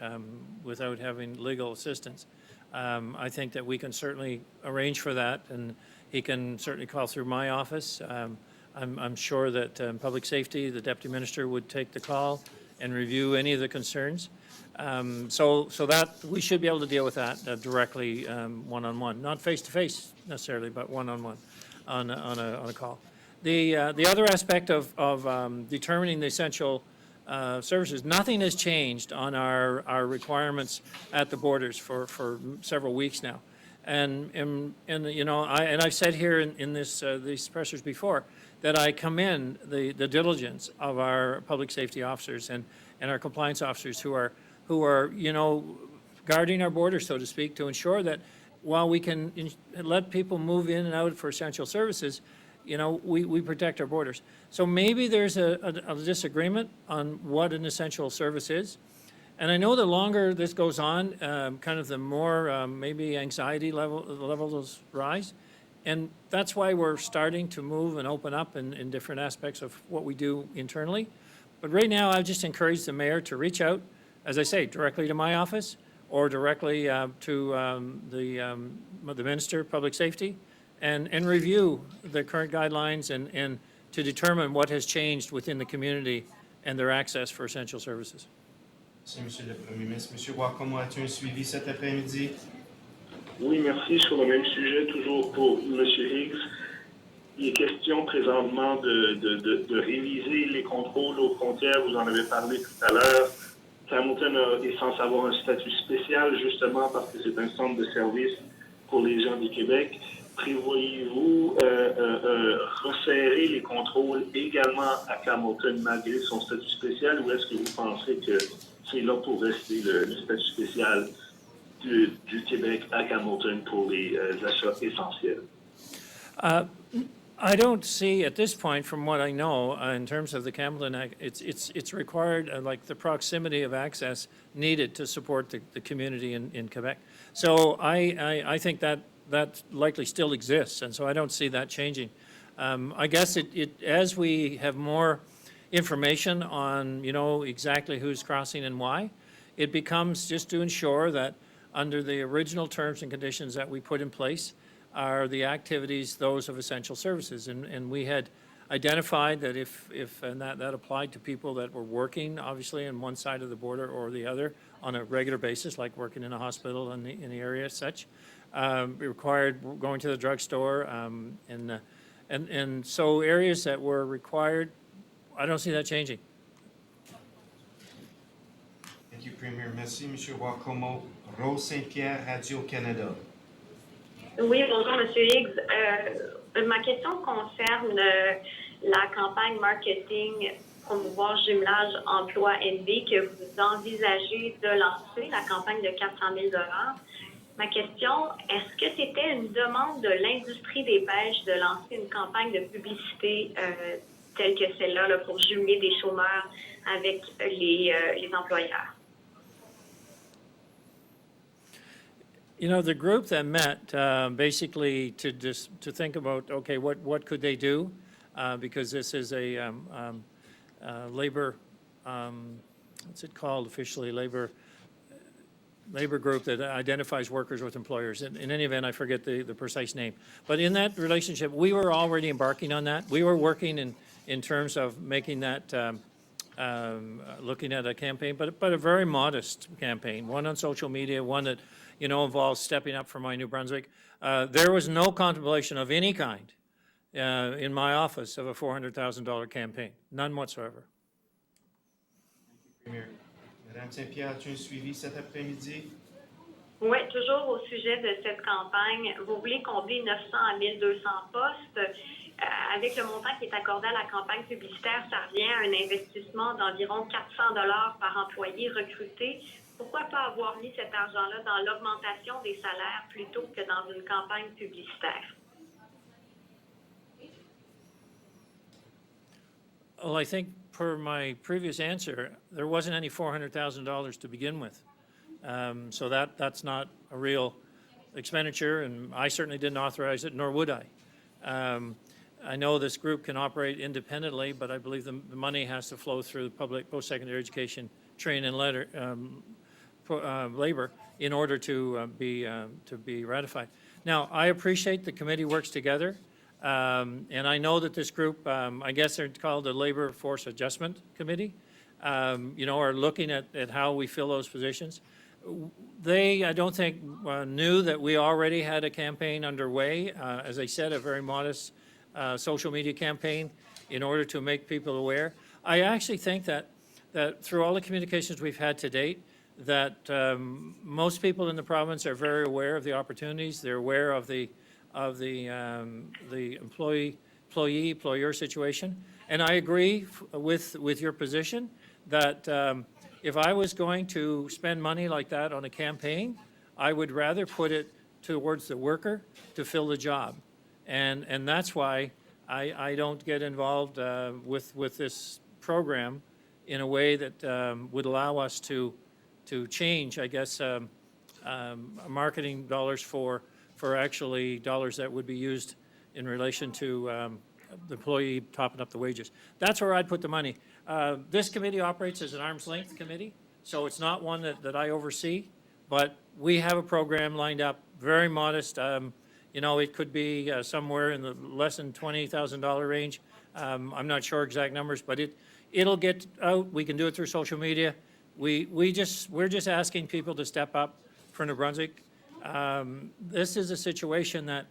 Speaker 12: without having legal assistance. I think that we can certainly arrange for that, and he can certainly call through my office. I'm sure that Public Safety, the Deputy Minister, would take the call and review any of the concerns. So that, we should be able to deal with that directly, one-on-one, not face-to-face necessarily, but one-on-one on a call. The other aspect of determining the essential services, nothing has changed on our requirements at the borders for several weeks now. And you know, I've said here in these pressers before that I commend the diligence of our public safety officers and our compliance officers who are, you know, guarding our borders, so to speak, to ensure that while we can let people move in and out for essential services, you know, we protect our borders. So maybe there's a disagreement on what an essential service is. And I know the longer this goes on, kind of the more maybe anxiety levels rise. And that's why we're starting to move and open up in different aspects of what we do internally. But right now, I just encourage the mayor to reach out, as I say, directly to my office or directly to the Minister of Public Safety and review the current guidelines and to determine what has changed within the community and their access for essential services.
Speaker 10: Merci, Monsieur le Premier ministre. Monsieur Bois-Comeau, as-tu un suivi cet après-midi?
Speaker 17: Oui, merci. Sur le même sujet, toujours pour M. Higgs, il est question présentement de réviser les contrôles aux frontières. Vous en avez parlé tout à l'heure. Hamilton est censé avoir un statut spécial, justement parce que c'est un centre de service pour les gens du Québec. Prévoyez-vous resserrer les contrôles également à Hamilton malgré son statut spécial, ou est-ce que vous pensez que c'est là pour rester le statut spécial du Québec à Hamilton pour les achats essentiels?
Speaker 12: I don't see at this point, from what I know, in terms of the Hamilton Act, it's required, like the proximity of access needed to support the community in Quebec. So I think that likely still exists, and so I don't see that changing. I guess as we have more information on, you know, exactly who's crossing and why, it becomes just to ensure that under the original terms and conditions that we put in place are the activities, those of essential services. And we had identified that and that applied to people that were working, obviously, on one side of the border or the other on a regular basis, like working in a hospital in the area as such. It required going to the drugstore, and so areas that were required, I don't see that changing.
Speaker 10: Thank you, Premier. Merci, Monsieur Bois-Comeau. Rose Saint-Pierre, Radio-Canada.
Speaker 18: Oui, bonjour, M. Higgs. Ma question concerne la campagne marketing promouvoir jumelage emploi NB que vous envisagez de lancer, la campagne de 400 000 $. Ma question, est-ce que c'était une demande de l'industrie des pêches de lancer une campagne de publicité telle que celle-là là, pour jumeler des chômeurs avec les employeurs?
Speaker 12: You know, the group that met basically to think about, okay, what could they do? Because this is a labor, what's it called officially, labor group that identifies workers with employers. In any event, I forget the precise name. But in that relationship, we were already embarking on that. We were working in terms of making that, looking at a campaign, but a very modest campaign, one on social media, one that, you know, involves stepping up for My New Brunswick. There was no contemplation of any kind in my office of a $400,000 campaign, none whatsoever.
Speaker 10: Thank you, Premier. Madame Saint-Pierre, as-tu un suivi cet après-midi?
Speaker 18: Oui, toujours au sujet de cette campagne. Vous voulez combler 900 à 1200 postes. Avec le montant qui est accordé à la campagne publicitaire, ça revient à un investissement d'environ 400 $ par employé recruté. Pourquoi pas avoir mis cet argent-là dans l'augmentation des salaires plutôt que dans une campagne publicitaire?
Speaker 12: Well, I think per my previous answer, there wasn't any $400,000 to begin with. So that's not a real expenditure, and I certainly didn't authorize it, nor would I. I know this group can operate independently, but I believe the money has to flow through public post-secondary education, training, and labor in order to be ratified. Now, I appreciate the committee works together, and I know that this group, I guess they're called the Labor Force Adjustment Committee, are looking at how we fill those positions. They, I don't think, knew that we already had a campaign underway. As I said, a very modest social media campaign in order to make people aware. I actually think that through all the communications we've had to date, that most people in the province are very aware of the opportunities. They're aware of the employer situation. And I agree with your position that if I was going to spend money like that on a campaign, I would rather put it towards the worker to fill the job. And that's why I don't get involved with this program in a way that would allow us to change, I guess, marketing dollars for actually dollars that would be used in relation to the employee topping up the wages. That's where I'd put the money. This committee operates as an arm's length committee, so it's not one that I oversee, but we have a program lined up, very modest. It could be somewhere in the less than $20,000 range. I'm not sure exact numbers, but it'll get out. We can do it through social media. We're just asking people to step up for New Brunswick. This is a situation that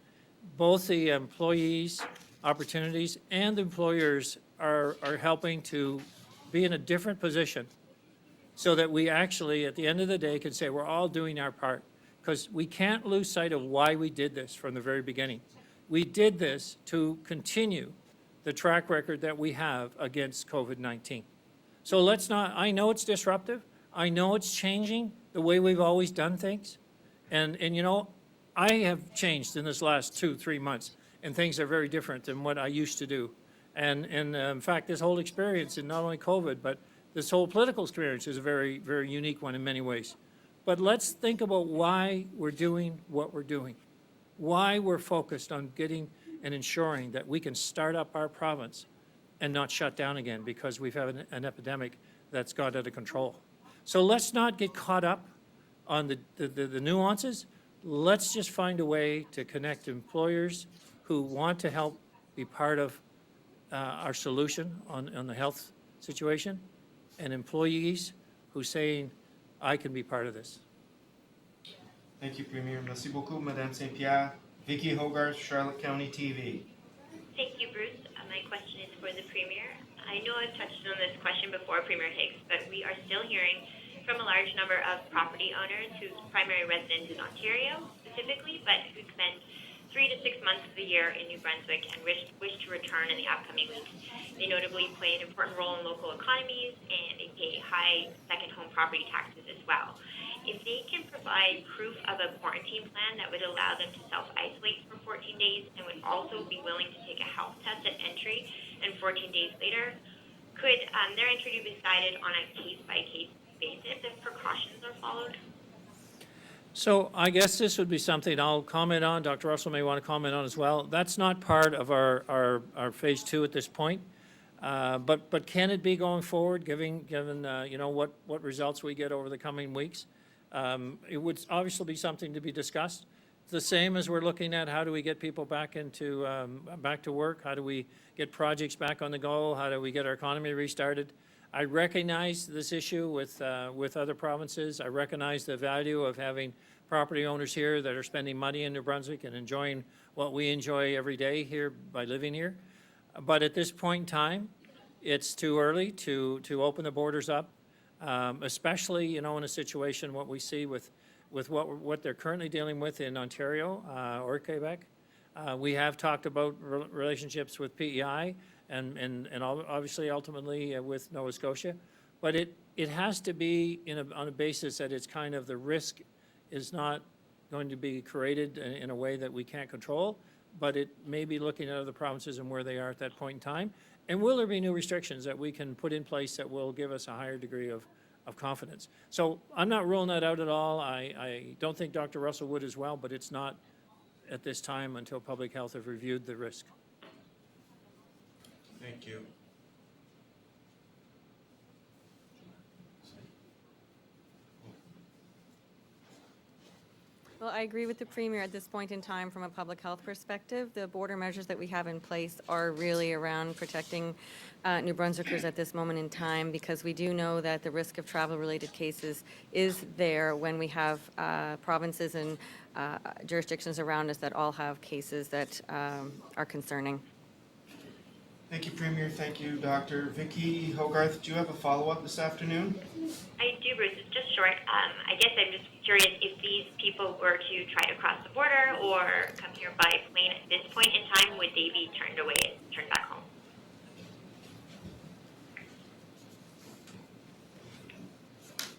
Speaker 12: both the employees' opportunities and the employers are helping to be in a different position so that we actually, at the end of the day, can say we're all doing our part. Because we can't lose sight of why we did this from the very beginning. We did this to continue the track record that we have against COVID-19. So let's not, I know it's disruptive. I know it's changing the way we've always done things. And I have changed in this last 2-3 months, and things are very different than what I used to do. And in fact, this whole experience, and not only COVID, but this whole political experience is a very, very unique one in many ways. But let's think about why we're doing what we're doing, why we're focused on getting and ensuring that we can start up our province and not shut down again because we've had an epidemic that's got out of control. So let's not get caught up on the nuances. Let's just find a way to connect employers who want to help be part of our solution on the health situation, and employees who saying, I can be part of this.
Speaker 10: Thank you, Premier. Merci beaucoup, Madame Saint-Pierre. Vicky Hogarth, Charlotte County TV.
Speaker 18: Thank you, Bruce. My question is for the Premier. I know I've touched on this question before, Premier Higgs, but we are still hearing from a large number of property owners whose primary residence in Ontario specifically, but who spend 3 to 6 months of the year in New Brunswick and wish to return in the upcoming weeks. They notably play an important role in local economies, and they pay high second home property taxes as well. If they can provide proof of a quarantine plan that would allow them to self-isolate for 14 days and would also be willing to take a health test at entry and 14 days later, could their entry be decided on a case-by-case basis if precautions are followed?
Speaker 12: So I guess this would be something I'll comment on. Dr. Russell may want to comment on as well. That's not part of our phase 2 at this point. But can it be going forward, given what results we get over the coming weeks? It would obviously be something to be discussed. The same as we're looking at how do we get people back to work? How do we get projects back on the go? How do we get our economy restarted? I recognize this issue with other provinces. I recognize the value of having property owners here that are spending money in New Brunswick and enjoying what we enjoy every day here by living here. But at this point in time, it's too early to open the borders up, especially in a situation what we see with what they're currently dealing with in Ontario or Quebec. We have talked about relationships with PEI and obviously ultimately with Nova Scotia, but it has to be on a basis that it's kind of the risk is not going to be created in a way that we can't control, but it may be looking at other provinces and where they are at that point in time. And will there be new restrictions that we can put in place that will give us a higher degree of confidence? So I'm not ruling that out at all. I don't think Dr. Russell would as well, but it's not at this time until Public Health have reviewed the risk.
Speaker 10: Thank you.
Speaker 11: Well, I agree with the Premier at this point in time from a public health perspective. The border measures that we have in place are really around protecting New Brunswickers at this moment in time, because we do know that the risk of travel-related cases is there when we have provinces and jurisdictions around us that all have cases that are concerning.
Speaker 10: Thank you, Premier. Thank you, Dr. Vicky Hogarth. Do you have a follow-up this afternoon?
Speaker 19: I do, Bruce. It's just short. I guess I'm just curious if these people were to try to cross the border or come here by plane at this point in time, would they be turned away and turned back home?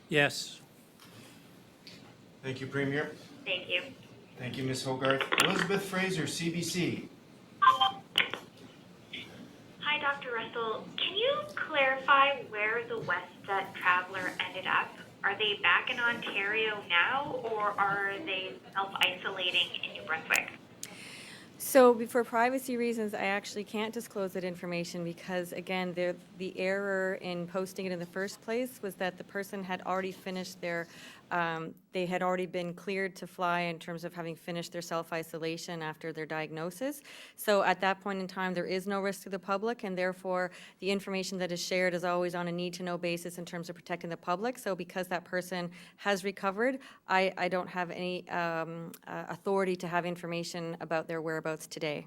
Speaker 12: Yes.
Speaker 10: Thank you, Premier.
Speaker 19: Thank you.
Speaker 10: Thank you, Ms. Hogarth. Elizabeth Fraser, CBC.
Speaker 19: Hi, Dr. Russell. Can you clarify where the WestJet traveler ended up? Are they back in Ontario now, or are they self-isolating in New Brunswick?
Speaker 11: So for privacy reasons, I actually can't disclose that information because, again, the error in posting it in the first place was that the person had already finished their, they had already been cleared to fly in terms of having finished their self-isolation after their diagnosis. So at that point in time, there is no risk to the public, and therefore the information that is shared is always on a need-to-know basis in terms of protecting the public. So because that person has recovered, I don't have any authority to have information about their whereabouts today.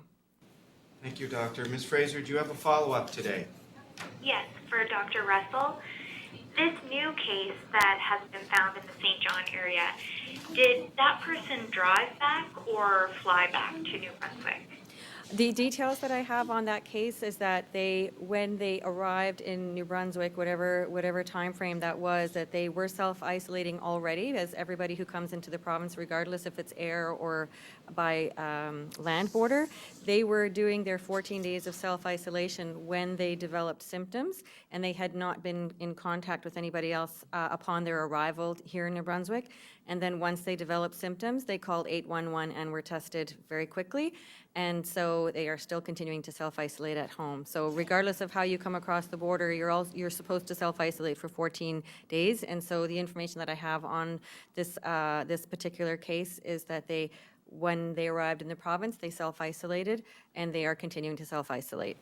Speaker 10: Thank you, Doctor. Ms. Fraser, do you have a follow-up today?
Speaker 19: Yes, for Dr. Russell. This new case that has been found in the St. John area, did that person drive back or fly back to New Brunswick?
Speaker 11: The details that I have on that case is that when they arrived in New Brunswick, whatever time frame that was, that they were self-isolating already, as everybody who comes into the province, regardless if it's air or by land border, they were doing their 14 days of self-isolation when they developed symptoms, and they had not been in contact with anybody else upon their arrival here in New Brunswick. And then once they developed symptoms, they called 811 and were tested very quickly. And so they are still continuing to self-isolate at home. So regardless of how you come across the border, you're supposed to self-isolate for 14 days. And so the information that I have on this this particular case is that when they arrived in the province, they self-isolated, and they are continuing to self-isolate.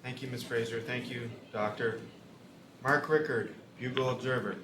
Speaker 10: Thank you, Ms. Fraser. Thank you, Doctor. Mark Rickard, Bugle Observer.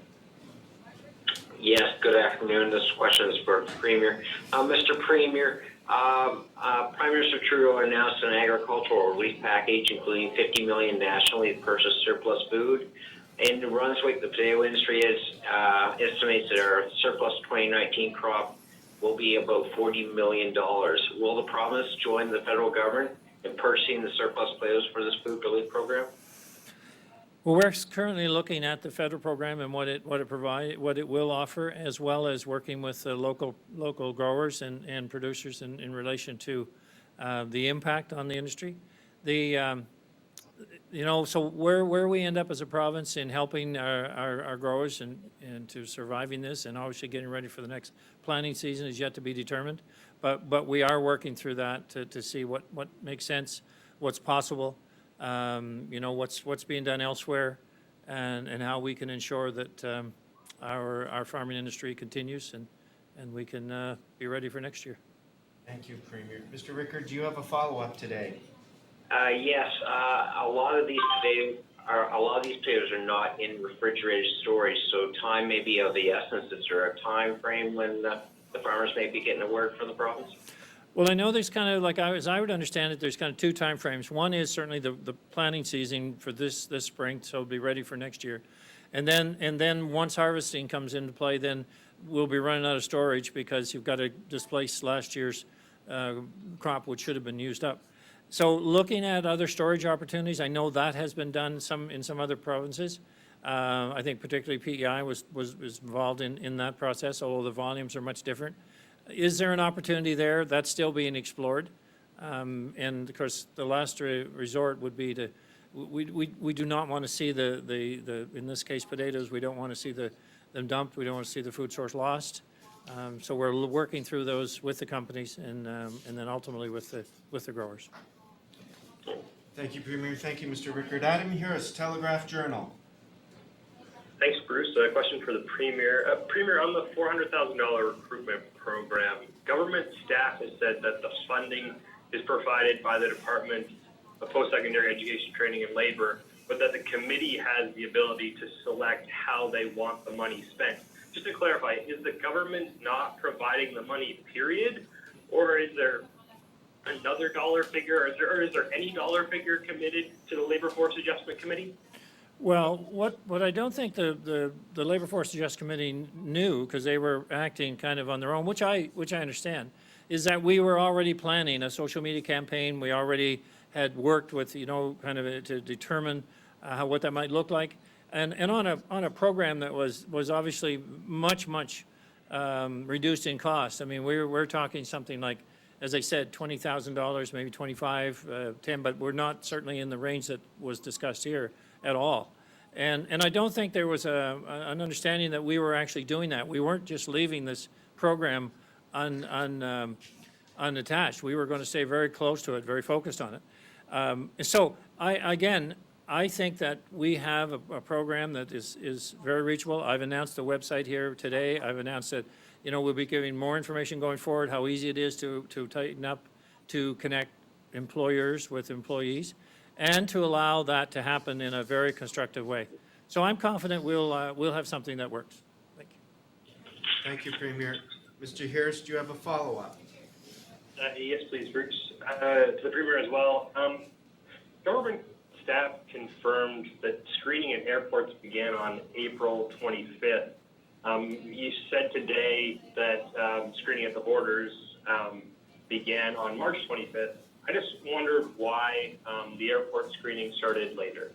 Speaker 20: Yes, good afternoon. This question is for Premier. Mr. Premier, Prime Minister Trudeau announced an agricultural relief package including $50 million nationally to purchase surplus food. In New Brunswick, the potato industry estimates that our surplus 2019 crop will be about $40 million. Will the province join the federal government in purchasing the surplus potatoes for this food relief program?
Speaker 12: Well, we're currently looking at the federal program and what it will offer, as well as working with the local growers and producers in relation to the impact on the industry. So where we end up as a province in helping our growers and to surviving this, and obviously getting ready for the next planting season, is yet to be determined. But we are working through that to see what makes sense, what's possible. What's being done elsewhere, and how we can ensure that our farming industry continues and we can be ready for next year.
Speaker 10: Thank you, Premier. Mr. Rickard, do you have a follow-up today?
Speaker 20: Yes, a lot of these potatoes are not in refrigerated storage, so time may be of the essence. Is there a time frame when the farmers may be getting a word from the province?
Speaker 12: Well, I know there's kind of, as I would understand it, there's kind of two time frames. One is certainly the planting season for this spring, so it'll be ready for next year. And then once harvesting comes into play, then we'll be running out of storage because you've got to displace last year's crop, which should have been used up. So looking at other storage opportunities, I know that has been done in some other provinces. I think particularly PEI was involved in that process, although the volumes are much different. Is there an opportunity there? That's still being explored. And of course, the last resort would be to, we do not want to see the in this case, potatoes, we don't want to see them dumped. We don't want to see the food source lost. So we're working through those with the companies and then ultimately with the growers.
Speaker 10: Thank you, Premier. Thank you, Mr. Rickard. Adam Harris, Telegraph Journal.
Speaker 21: Thanks, Bruce. A question for the Premier. Premier, on the $400,000 recruitment program. Government staff has said that the funding is provided by the Department of Post-Secondary Education, Training and Labor, but that the committee has the ability to select how they want the money spent. Just to clarify, is the government not providing the money, period? Or is there another dollar figure, or is there any dollar figure committed to the Labor Force Adjustment Committee?
Speaker 12: Well, what I don't think the Labor Force Adjustment Committee knew, because they were acting kind of on their own, which I understand, is that we were already planning a social media campaign. We already had worked with, you know, kind of to determine what that might look like, and on a program that was obviously much reduced in cost. I mean, we're talking something like, as I said, $20,000, maybe 25, 10, but we're not certainly in the range that was discussed here at all. And I don't think there was an understanding that we were actually doing that. We weren't just leaving this program unattached. We were going to stay very close to it, very focused on it. So I think that we have a program that is very reachable. I've announced the website here today. I've announced that, you know, we'll be giving more information going forward, how easy it is to tighten up, to connect employers with employees, and to allow that to happen in a very constructive way. So I'm confident we'll have something that works. Thank you.
Speaker 10: Thank you, Premier. Mr. Harris, do you have a follow-up?
Speaker 21: Yes, please, Bruce. To the Premier as well. Government staff confirmed that screening at airports began on April 25th. You said today that screening at the borders began on March 25th. I just wondered why the airport screening started later.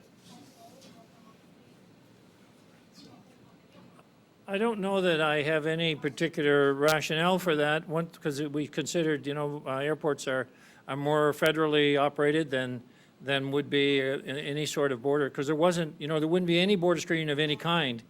Speaker 12: I don't know that I have any particular rationale for that, because we considered, you know, airports are more federally operated than would be any sort of border, because there wasn't, you know, there wouldn't be any border screening of any kind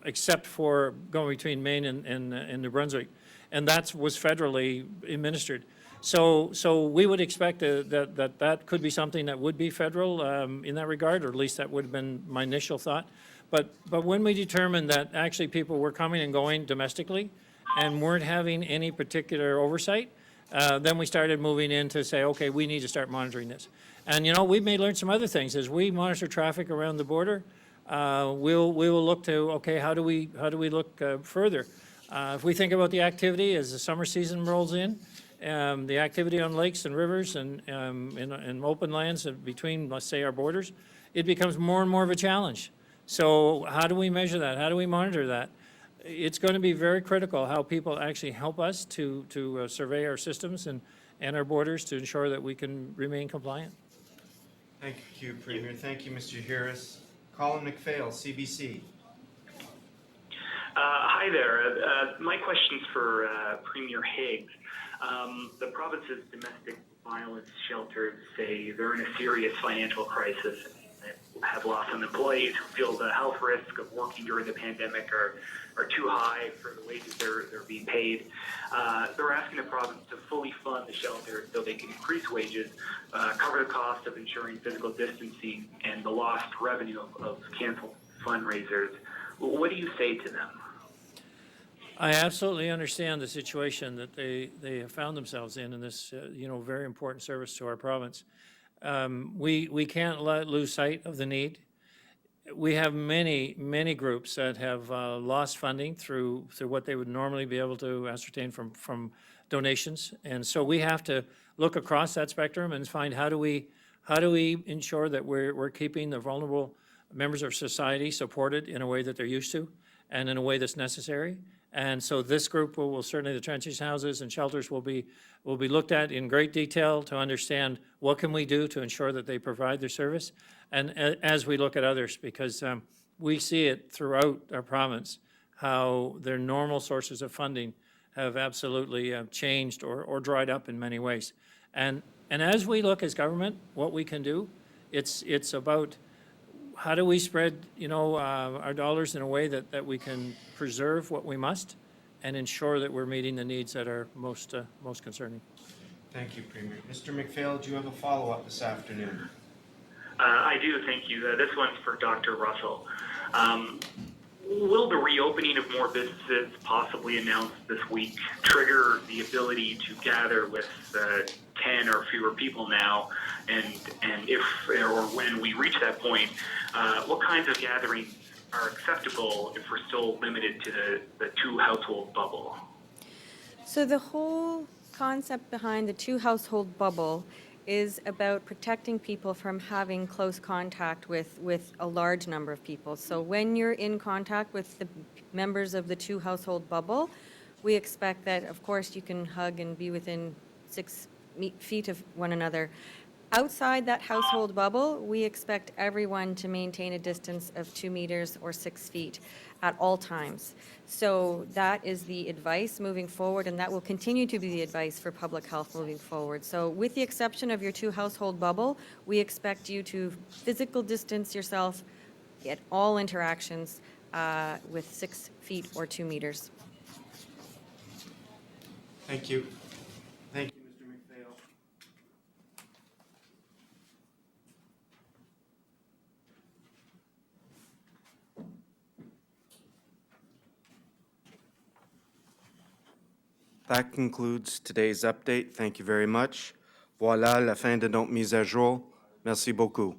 Speaker 12: except for going between Maine and New Brunswick, and that was federally administered. So we would expect that could be something that would be federal in that regard, or at least that would have been my initial thought. But when we determined that actually people were coming and going domestically and weren't having any particular oversight, then we started moving in to say, okay, we need to start monitoring this. And, you know, we may learn some other things. As we monitor traffic around the border, we will look to, okay, how do we look further? If we think about the activity as the summer season rolls in, the activity on lakes and rivers and in open lands between, let's say, our borders, it becomes more and more of a challenge. So how do we measure that? How do we monitor that? It's going to be very critical how people actually help us to survey our systems and our borders to ensure that we can remain compliant.
Speaker 10: Thank you, Premier. Thank you, Mr. Harris. Colin McPhail, CBC.
Speaker 22: Hi there. My question's for Premier Higgs. The province's domestic violence shelters say they're in a serious financial crisis and have lost some employees who feel the health risk of working during the pandemic are too high for the wages they're being paid. They're asking the province to fully fund the shelter so they can increase wages, cover the cost of ensuring physical distancing, and the lost revenue of canceled fundraisers. What do you say to them?
Speaker 12: I absolutely understand the situation that they have found themselves in this, you know, very important service to our province. We can't lose sight of the need. We have many groups that have lost funding through what they would normally be able to ascertain from donations, and so we have to look across that spectrum and find how do we ensure that we're keeping the vulnerable members of society supported in a way that they're used to and in a way that's necessary. And so this group will certainly, the transition houses and shelters will be looked at in great detail to understand what can we do to ensure that they provide their service, and as we look at others, because we see it throughout our province how their normal sources of funding have absolutely changed or dried up in many ways. And as we look as government, what we can do, it's about how do we spread, you know, our dollars in a way that we can preserve what we must and ensure that we're meeting the needs that are most concerning.
Speaker 10: Thank you, Premier. Mr. McPhail, do you have a follow-up this afternoon?
Speaker 22: I do, thank you. This one's for Dr. Russell.
Speaker 2: will the reopening of more businesses, possibly announced this week, trigger the ability to gather with 10 or fewer people now? And if or when we reach that point, what kinds of gatherings are acceptable if we're still limited to the two-household bubble?
Speaker 11: So the whole concept behind the two-household bubble is about protecting people from having close contact with a large number of people. So when you're in contact with the members of the two-household bubble, we expect that, of course, you can hug and be within 6 feet of one another. Outside that household bubble, we expect everyone to maintain a distance of 2 meters or 6 feet at all times. So that is the advice moving forward, and that will continue to be the advice for public health moving forward. So with the exception of your two-household bubble, we expect you to physical distance yourself at all interactions with 6 feet or 2 meters.
Speaker 10: Thank you. Thank you, Mr. McPhail. That concludes today's update. Thank you very much. Voilà la fin de notre mise à jour. Merci beaucoup.